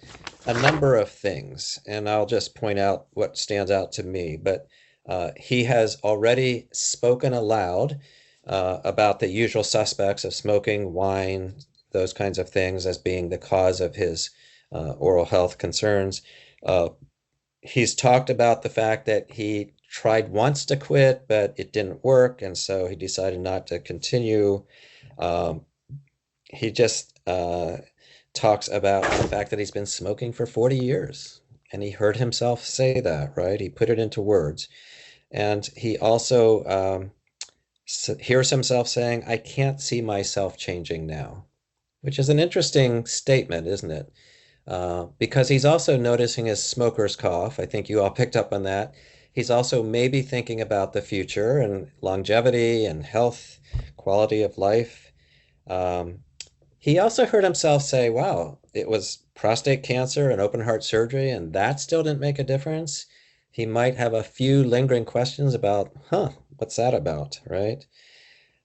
a number of things, and I'll just point out what stands out to me. But he has already spoken aloud about the usual suspects of smoking, wine, those kinds of things as being the cause of his oral health concerns. Uh, he's talked about the fact that he tried once to quit, but it didn't work, and so he decided not to continue. Um, he just talks about the fact that he's been smoking for 40 years, and he heard himself say that, right? He put it into words. And he also hears himself saying, I can't see myself changing now, which is an interesting statement, isn't it? Because he's also noticing his smoker's cough. I think you all picked up on that. He's also maybe thinking about the future and longevity and health, quality of life. Um, he also heard himself say, wow, it was prostate cancer and open heart surgery, and that still didn't make a difference. He might have a few lingering questions about, what's that about, right?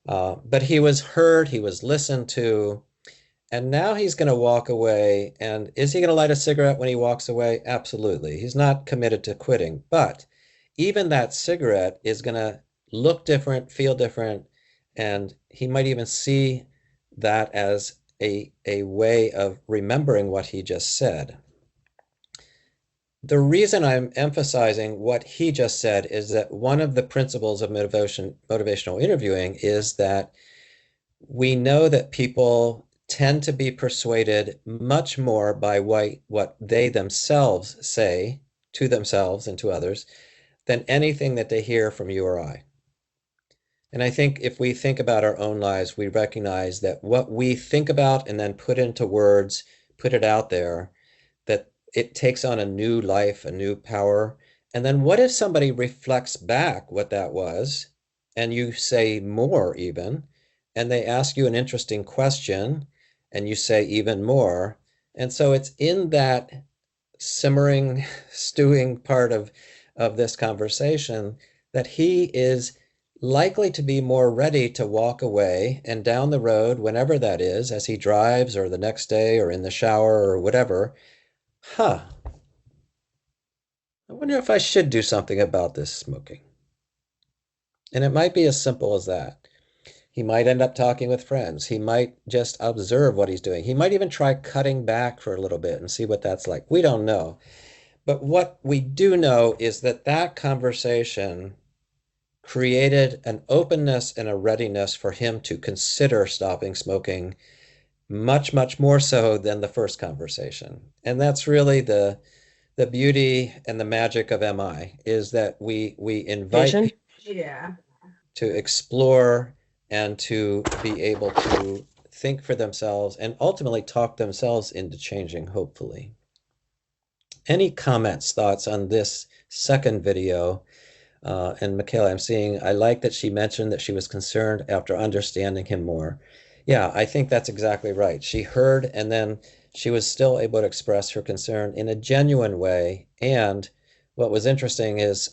But he was heard, he was listened to, and now he's going to walk away. And is he going to light a cigarette when he walks away? Absolutely. He's not committed to quitting. But even that cigarette is going to look different, feel different, and he might even see that as a way of remembering what he just said. The reason I'm emphasizing what he just said is that one of the principles of motivational interviewing is that we know that people tend to be persuaded much more by what they themselves say to themselves and to others than anything that they hear from you or I. And I think if we think about our own lives, we recognize that what we think about and then put into words, put it out there, that it takes on a new life, a new power. And then what if somebody reflects back what that was, and you say more even, and they ask you an interesting question, and you say even more. And so it's in that simmering, stewing part of this conversation that he is likely to be more ready to walk away and down the road, whenever that is, as he drives or the next day or in the shower or whatever. I wonder if I should do something about this smoking. And it might be as simple as that. He might end up talking with friends. He might just observe what he's doing. He might even try cutting back for a little bit and see what that's like. We don't know. But what we do know is that that conversation created an openness and a readiness for him to consider stopping smoking much, much more so than the first conversation. And that's really the beauty and the magic of MI is that we invite people to explore and to be able to think for themselves and ultimately talk themselves into changing, hopefully. Any comments, thoughts on this second video? And Michaela, I like that she mentioned that she was concerned after understanding him more. Yeah, I think that's exactly right. She heard and then she was still able to express her concern in a genuine way. And what was interesting is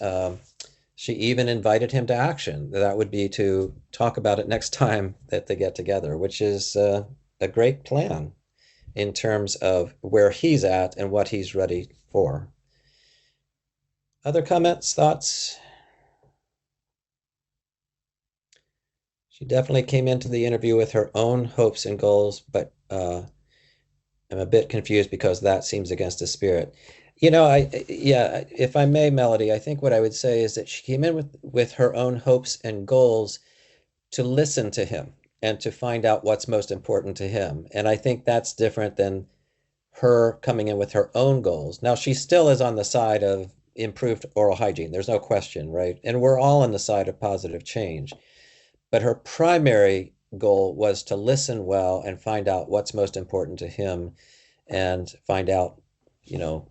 she even invited him to action. That would be to talk about it next time that they get together, which is a great plan in terms of where he's at and what he's ready for. Other comments, thoughts? She definitely came into the interview with her own hopes and goals, but I'm a bit confused because that seems against the spirit. Yeah, if I may, Melody, I think what I would say is that she came in with her own hopes and goals to listen to him and to find out what's most important to him. And I think that's different than her coming in with her own goals. Now, she still is on the side of improved oral hygiene. There's no question, right? And we're all on the side of positive change. But her primary goal was to listen well and find out what's most important to him and find out, you know,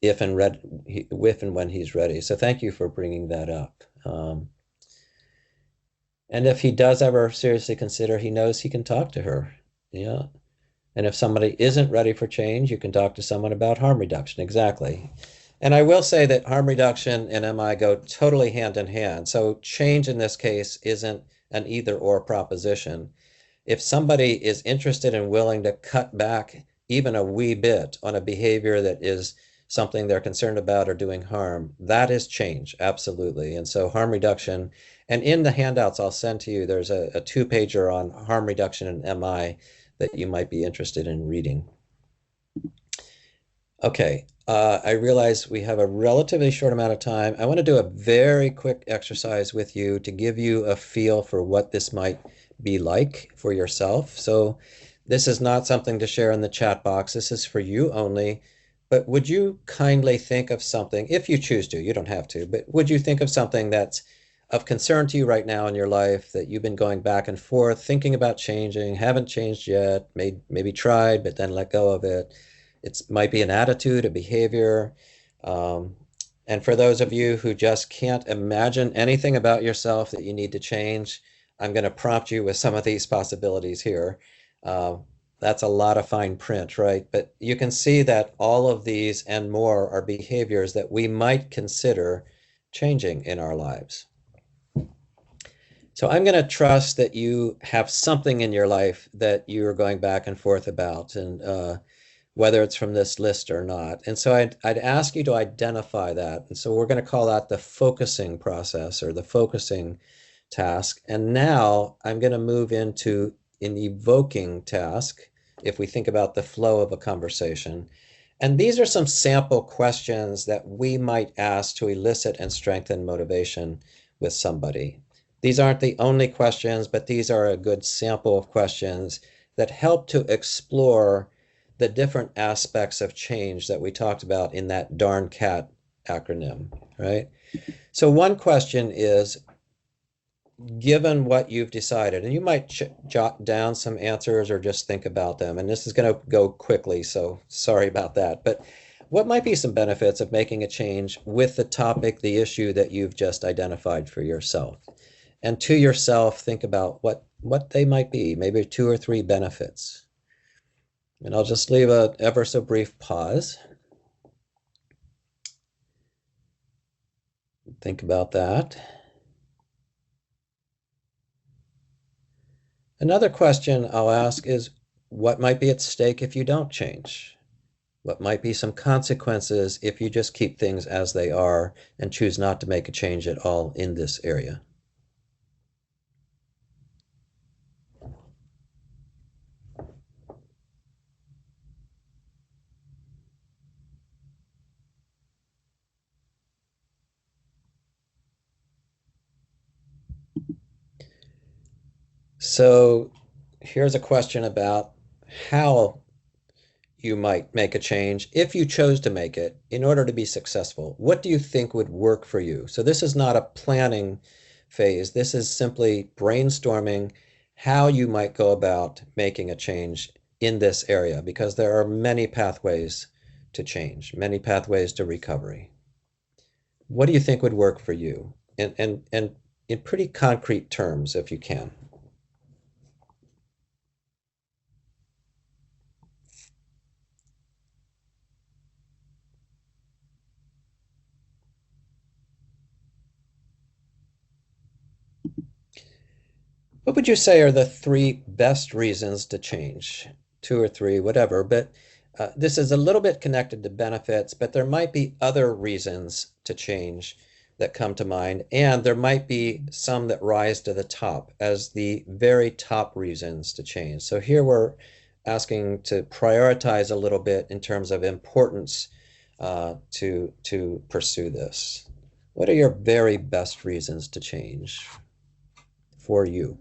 if and when he's ready. So thank you for bringing that up. And if he does ever seriously consider, he knows he can talk to her. Yeah. And if somebody isn't ready for change, you can talk to someone about harm reduction. Exactly. And I will say that harm reduction and MI go totally hand in hand. So change in this case isn't an either or proposition. If somebody is interested and willing to cut back even a wee bit on a behavior that is something they're concerned about or doing harm, that is change, absolutely. And so harm reduction, and in the handouts I'll send to you, there's a two-pager on harm reduction and MI that you might be interested in reading. Okay, I realize we have a relatively short amount of time. I want to do a very quick exercise with you to give you a feel for what this might be like for yourself. So this is not something to share in the chat box. This is for you only. But would you kindly think of something, if you choose to, you don't have to, but would you think of something that's of concern to you right now in your life that you've been going back and forth, thinking about changing, haven't changed yet, maybe tried, but then let go of it? It might be an attitude, a behavior. Um, and for those of you who just can't imagine anything about yourself that you need to change, I'm going to prompt you with some of these possibilities here. Uh, that's a lot of fine print, right? But you can see that all of these and more are behaviors that we might consider changing in our lives. So I'm going to trust that you have something in your life that you're going back and forth about, and whether it's from this list or not. And so I'd ask you to identify that. And so we're going to call that the focusing process or the focusing task. And now I'm going to move into an evoking task if we think about the flow of a conversation. And these are some sample questions that we might ask to elicit and strengthen motivation with somebody. These aren't the only questions, but these are a good sample of questions that help to explore the different aspects of change that we talked about in that darn cat acronym, right? So one question is, given what you've decided, and you might jot down some answers or just think about them, and this is going to go quickly, so sorry about that, but what might be some benefits of making a change with the topic, the issue that you've just identified for yourself? And to yourself, think about what they might be, maybe 2 or 3 benefits. And I'll just leave a ever so brief pause. Think about that. Another question I'll ask is, what might be at stake if you don't change? What might be some consequences if you just keep things as they are and choose not to make a change at all in this area? So here's a question about how you might make a change if you chose to make it in order to be successful. What do you think would work for you? So this is not a planning phase. This is simply brainstorming how you might go about making a change in this area, because there are many pathways to change, many pathways to recovery. What do you think would work for you? And in pretty concrete terms, if you can. What would you say are the 3 best reasons to change? 2 or 3, whatever. But this is a little bit connected to benefits, but there might be other reasons to change that come to mind. And there might be some that rise to the top as the very top reasons to change. So here we're asking to prioritize a little bit in terms of importance to pursue this? What are your very best reasons to change for you?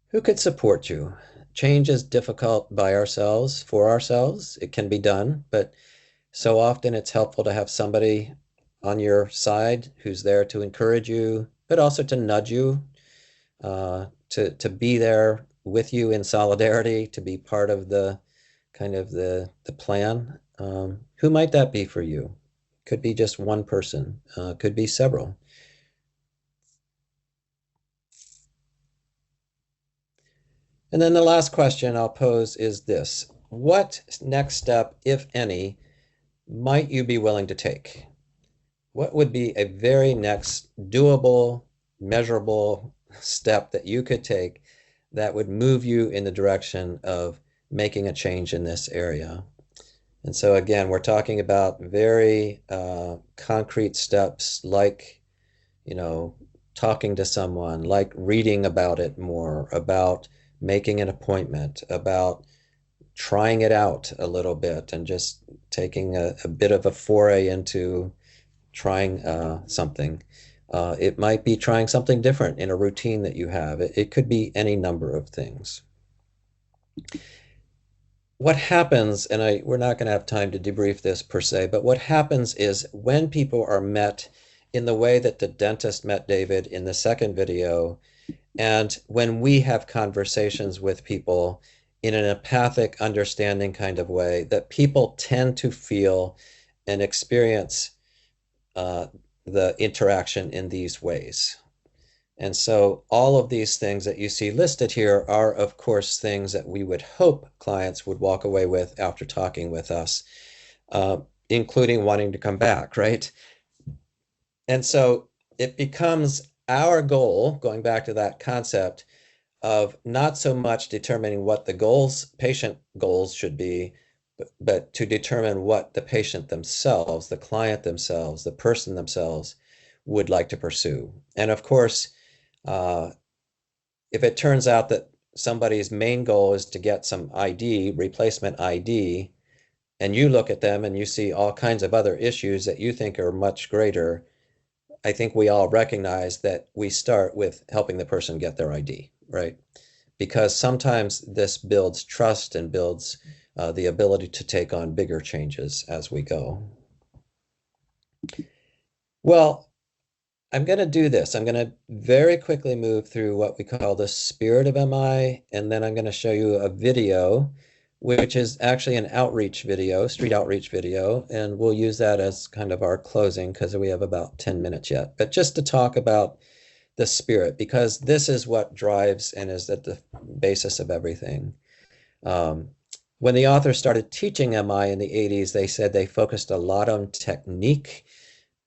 Who could support you? Change is difficult by ourselves, for ourselves. It can be done, but so often it's helpful to have somebody on your side who's there to encourage you, but also to nudge you, to be there with you in solidarity, to be part of the kind of the plan. Who might that be for you? Could be just one person, could be several. And then the last question I'll pose is this: what next step, if any, might you be willing to take? What would be a very next doable, measurable step that you could take that would move you in the direction of making a change in this area? And so again, we're talking about very concrete steps like, you know, talking to someone, like reading about it more, about making an appointment, about trying it out a little bit and just taking a bit of a foray into trying something. It might be trying something different in a routine that you have. It could be any number of things. What happens, and we're not going to have time to debrief this per se, but what happens is when people are met in the way that the dentist met David in the second video, and when we have conversations with people in an empathic, understanding kind of way, that people tend to feel and experience uh, the interaction in these ways. And so all of these things that you see listed here are, of course, things that we would hope clients would walk away with after talking with us, uh, including wanting to come back, right? And so it becomes our goal, going back to that concept, of not so much determining what the goals, patient goals should be, but to determine what the patient themselves, the client themselves, the person themselves would like to pursue. And of course, uh, if it turns out that somebody's main goal is to get some ID, replacement ID, and you look at them and you see all kinds of other issues that you think are much greater, I think we all recognize that we start with helping the person get their ID, right? Because sometimes this builds trust and builds the ability to take on bigger changes as we go. Well, I'm going to do this. I'm going to very quickly move through what we call the spirit of MI, and then I'm going to show you a video, which is actually an outreach video, street outreach video, and we'll use that as kind of our closing because we have about 10 minutes yet. But just to talk about the spirit, because this is what drives and is at the basis of everything. Um, when the authors started teaching MI in the 80s, they said they focused a lot on technique,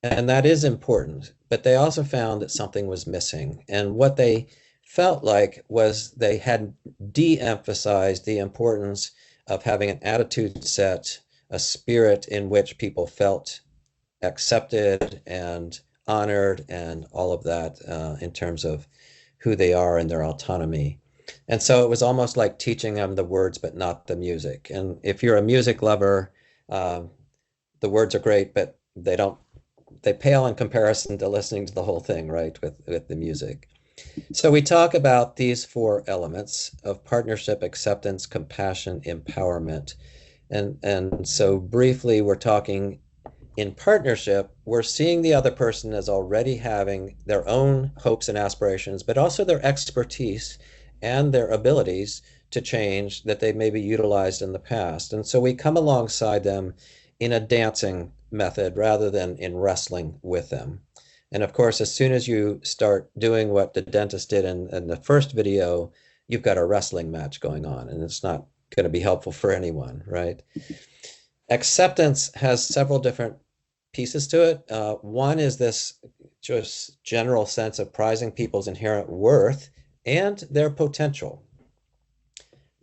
and that is important, but they also found that something was missing. And what they felt like was they had de-emphasized the importance of having an attitude set, a spirit in which people felt accepted and honored and all of that in terms of who they are and their autonomy. And so it was almost like teaching them the words, but not the music. And if you're a music lover, uh, the words are great, but they pale in comparison to listening to the whole thing, right, with the music. So we talk about these four elements of partnership, acceptance, compassion, empowerment. And so briefly, we're talking in partnership, we're seeing the other person as already having their own hopes and aspirations, but also their expertise and their abilities to change that they maybe utilized in the past. And so we come alongside them in a dancing method rather than in wrestling with them. And of course, as soon as you start doing what the dentist did in the first video, you've got a wrestling match going on, and it's not going to be helpful for anyone, right? Acceptance has several different pieces to it. One is this just general sense of prizing people's inherent worth and their potential.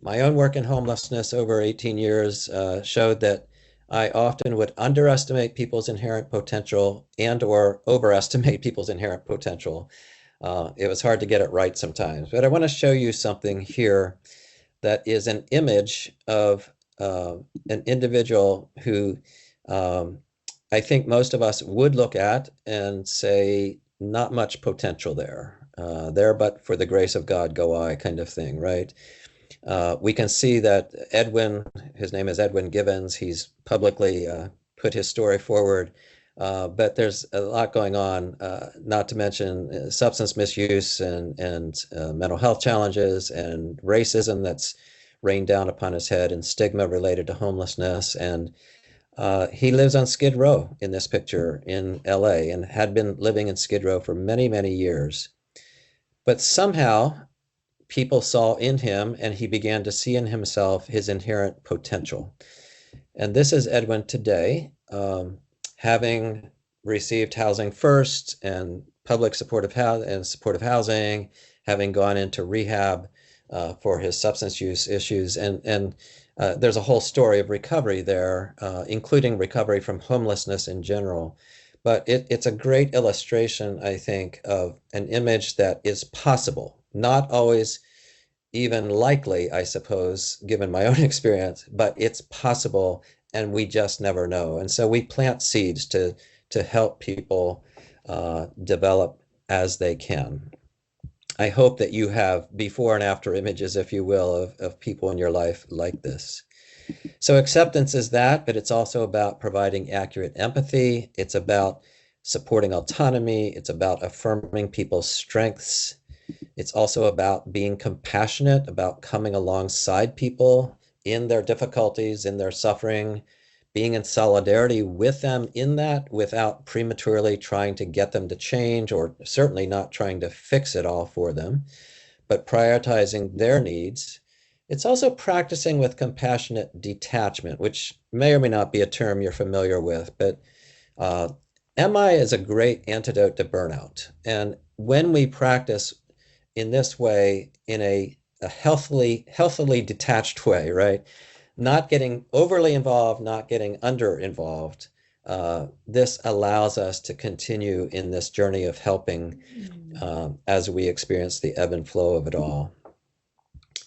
My own work in homelessness over 18 years showed that I often would underestimate people's inherent potential and or overestimate people's inherent potential. It was hard to get it right sometimes. But I want to show you something here that is an image of an individual who um, I think most of us would look at and say, not much potential there. There, but for the grace of God, go I, kind of thing, right? We can see that Edwin, his name is Edwin Gibbons, he's publicly put his story forward, but there's a lot going on, not to mention substance misuse and mental health challenges and racism that's rained down upon his head and stigma related to homelessness. And he lives on Skid Row in this picture in LA and had been living in Skid Row for many, many years. But somehow people saw in him and he began to see in himself his inherent potential. And this is Edwin today, having received housing first and public supportive and supportive housing, having gone into rehab for his substance use issues. And there's a whole story of recovery there, including recovery from homelessness in general. But it's a great illustration, I think, of an image that is possible, not always even likely, I suppose, given my own experience, but it's possible and we just never know. And so we plant seeds to help people develop as they can. I hope that you have before and after images, if you will, of people in your life like this. So acceptance is that, but it's also about providing accurate empathy. It's about supporting autonomy. It's about affirming people's strengths. It's also about being compassionate, about coming alongside people in their difficulties, in their suffering, being in solidarity with them in that without prematurely trying to get them to change or certainly not trying to fix it all for them, but prioritizing their needs. It's also practicing with compassionate detachment, which may or may not be a term you're familiar with, but uh, MI is a great antidote to burnout. And when we practice in this way, in a healthily detached way, right? Not getting overly involved, not getting under involved. This allows us to continue in this journey of helping as we experience the ebb and flow of it all.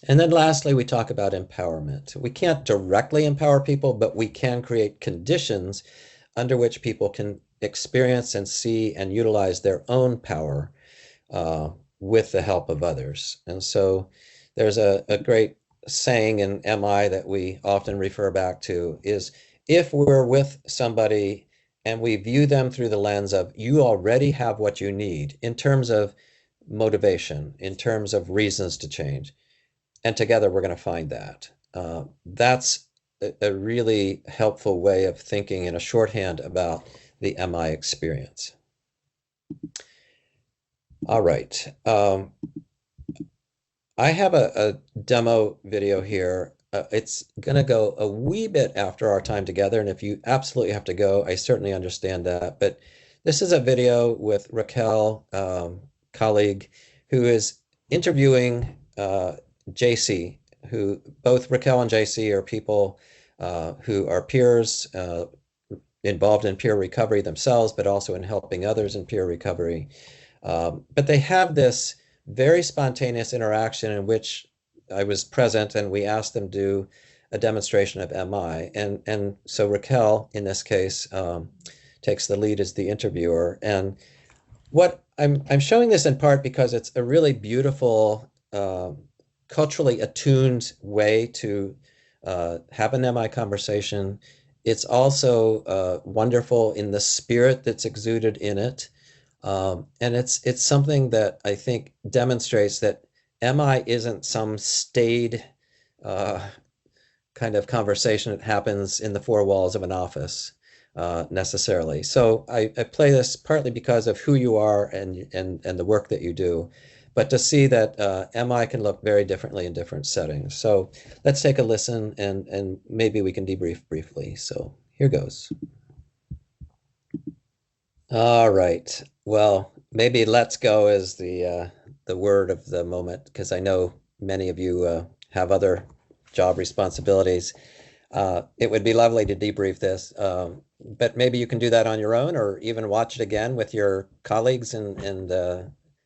And then lastly, we talk about empowerment. We can't directly empower people, but we can create conditions under which people can experience and see and utilize their own power uh, with the help of others. And so there's a great saying in MI that we often refer back to is if we're with somebody and we view them through the lens of you already have what you need in terms of motivation, in terms of reasons to change, and together we're going to find that. That's a really helpful way of thinking in a shorthand about the MI experience. All right. I have a demo video here. It's going to go a wee bit after our time together, and if you absolutely have to go, I certainly understand that. But this is a video with Raquel, colleague, who is interviewing JC, who both Raquel and JC are people who are peers involved in peer recovery themselves, but also in helping others in peer recovery. But they have this very spontaneous interaction in which I was present and we asked them to do a demonstration of MI. And so Raquel, in this case, takes the lead as the interviewer. And what I'm showing this in part because it's a really beautiful, culturally attuned way to have an MI conversation. It's also wonderful in the spirit that's exuded in it. And it's something that I think demonstrates that MI isn't some staid uh, kind of conversation that happens in the four walls of an office necessarily. So I play this partly because of who you are and the work that you do, but to see that MI can look very differently in different settings. So let's take a listen and maybe we can debrief briefly. So here goes. All right. Well, maybe let's go is the word of the moment because I know many of you have other job responsibilities. It would be lovely to debrief this, but maybe you can do that on your own or even watch it again with your colleagues and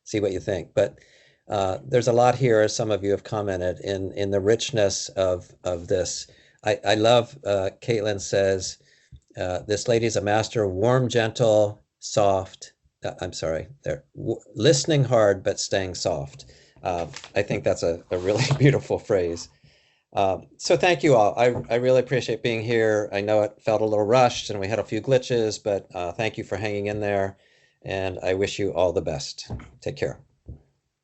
see what you think. But there's a lot here, as some of you have commented, in the richness of this. I love, Caitlin says, this lady's a master, warm, gentle, soft. I'm sorry, they're listening hard, but staying soft. I think that's a really beautiful phrase. So thank you all. I really appreciate being here. I know it felt a little rushed and we had a few glitches, but thank you for hanging in there. And I wish you all the best. Take care.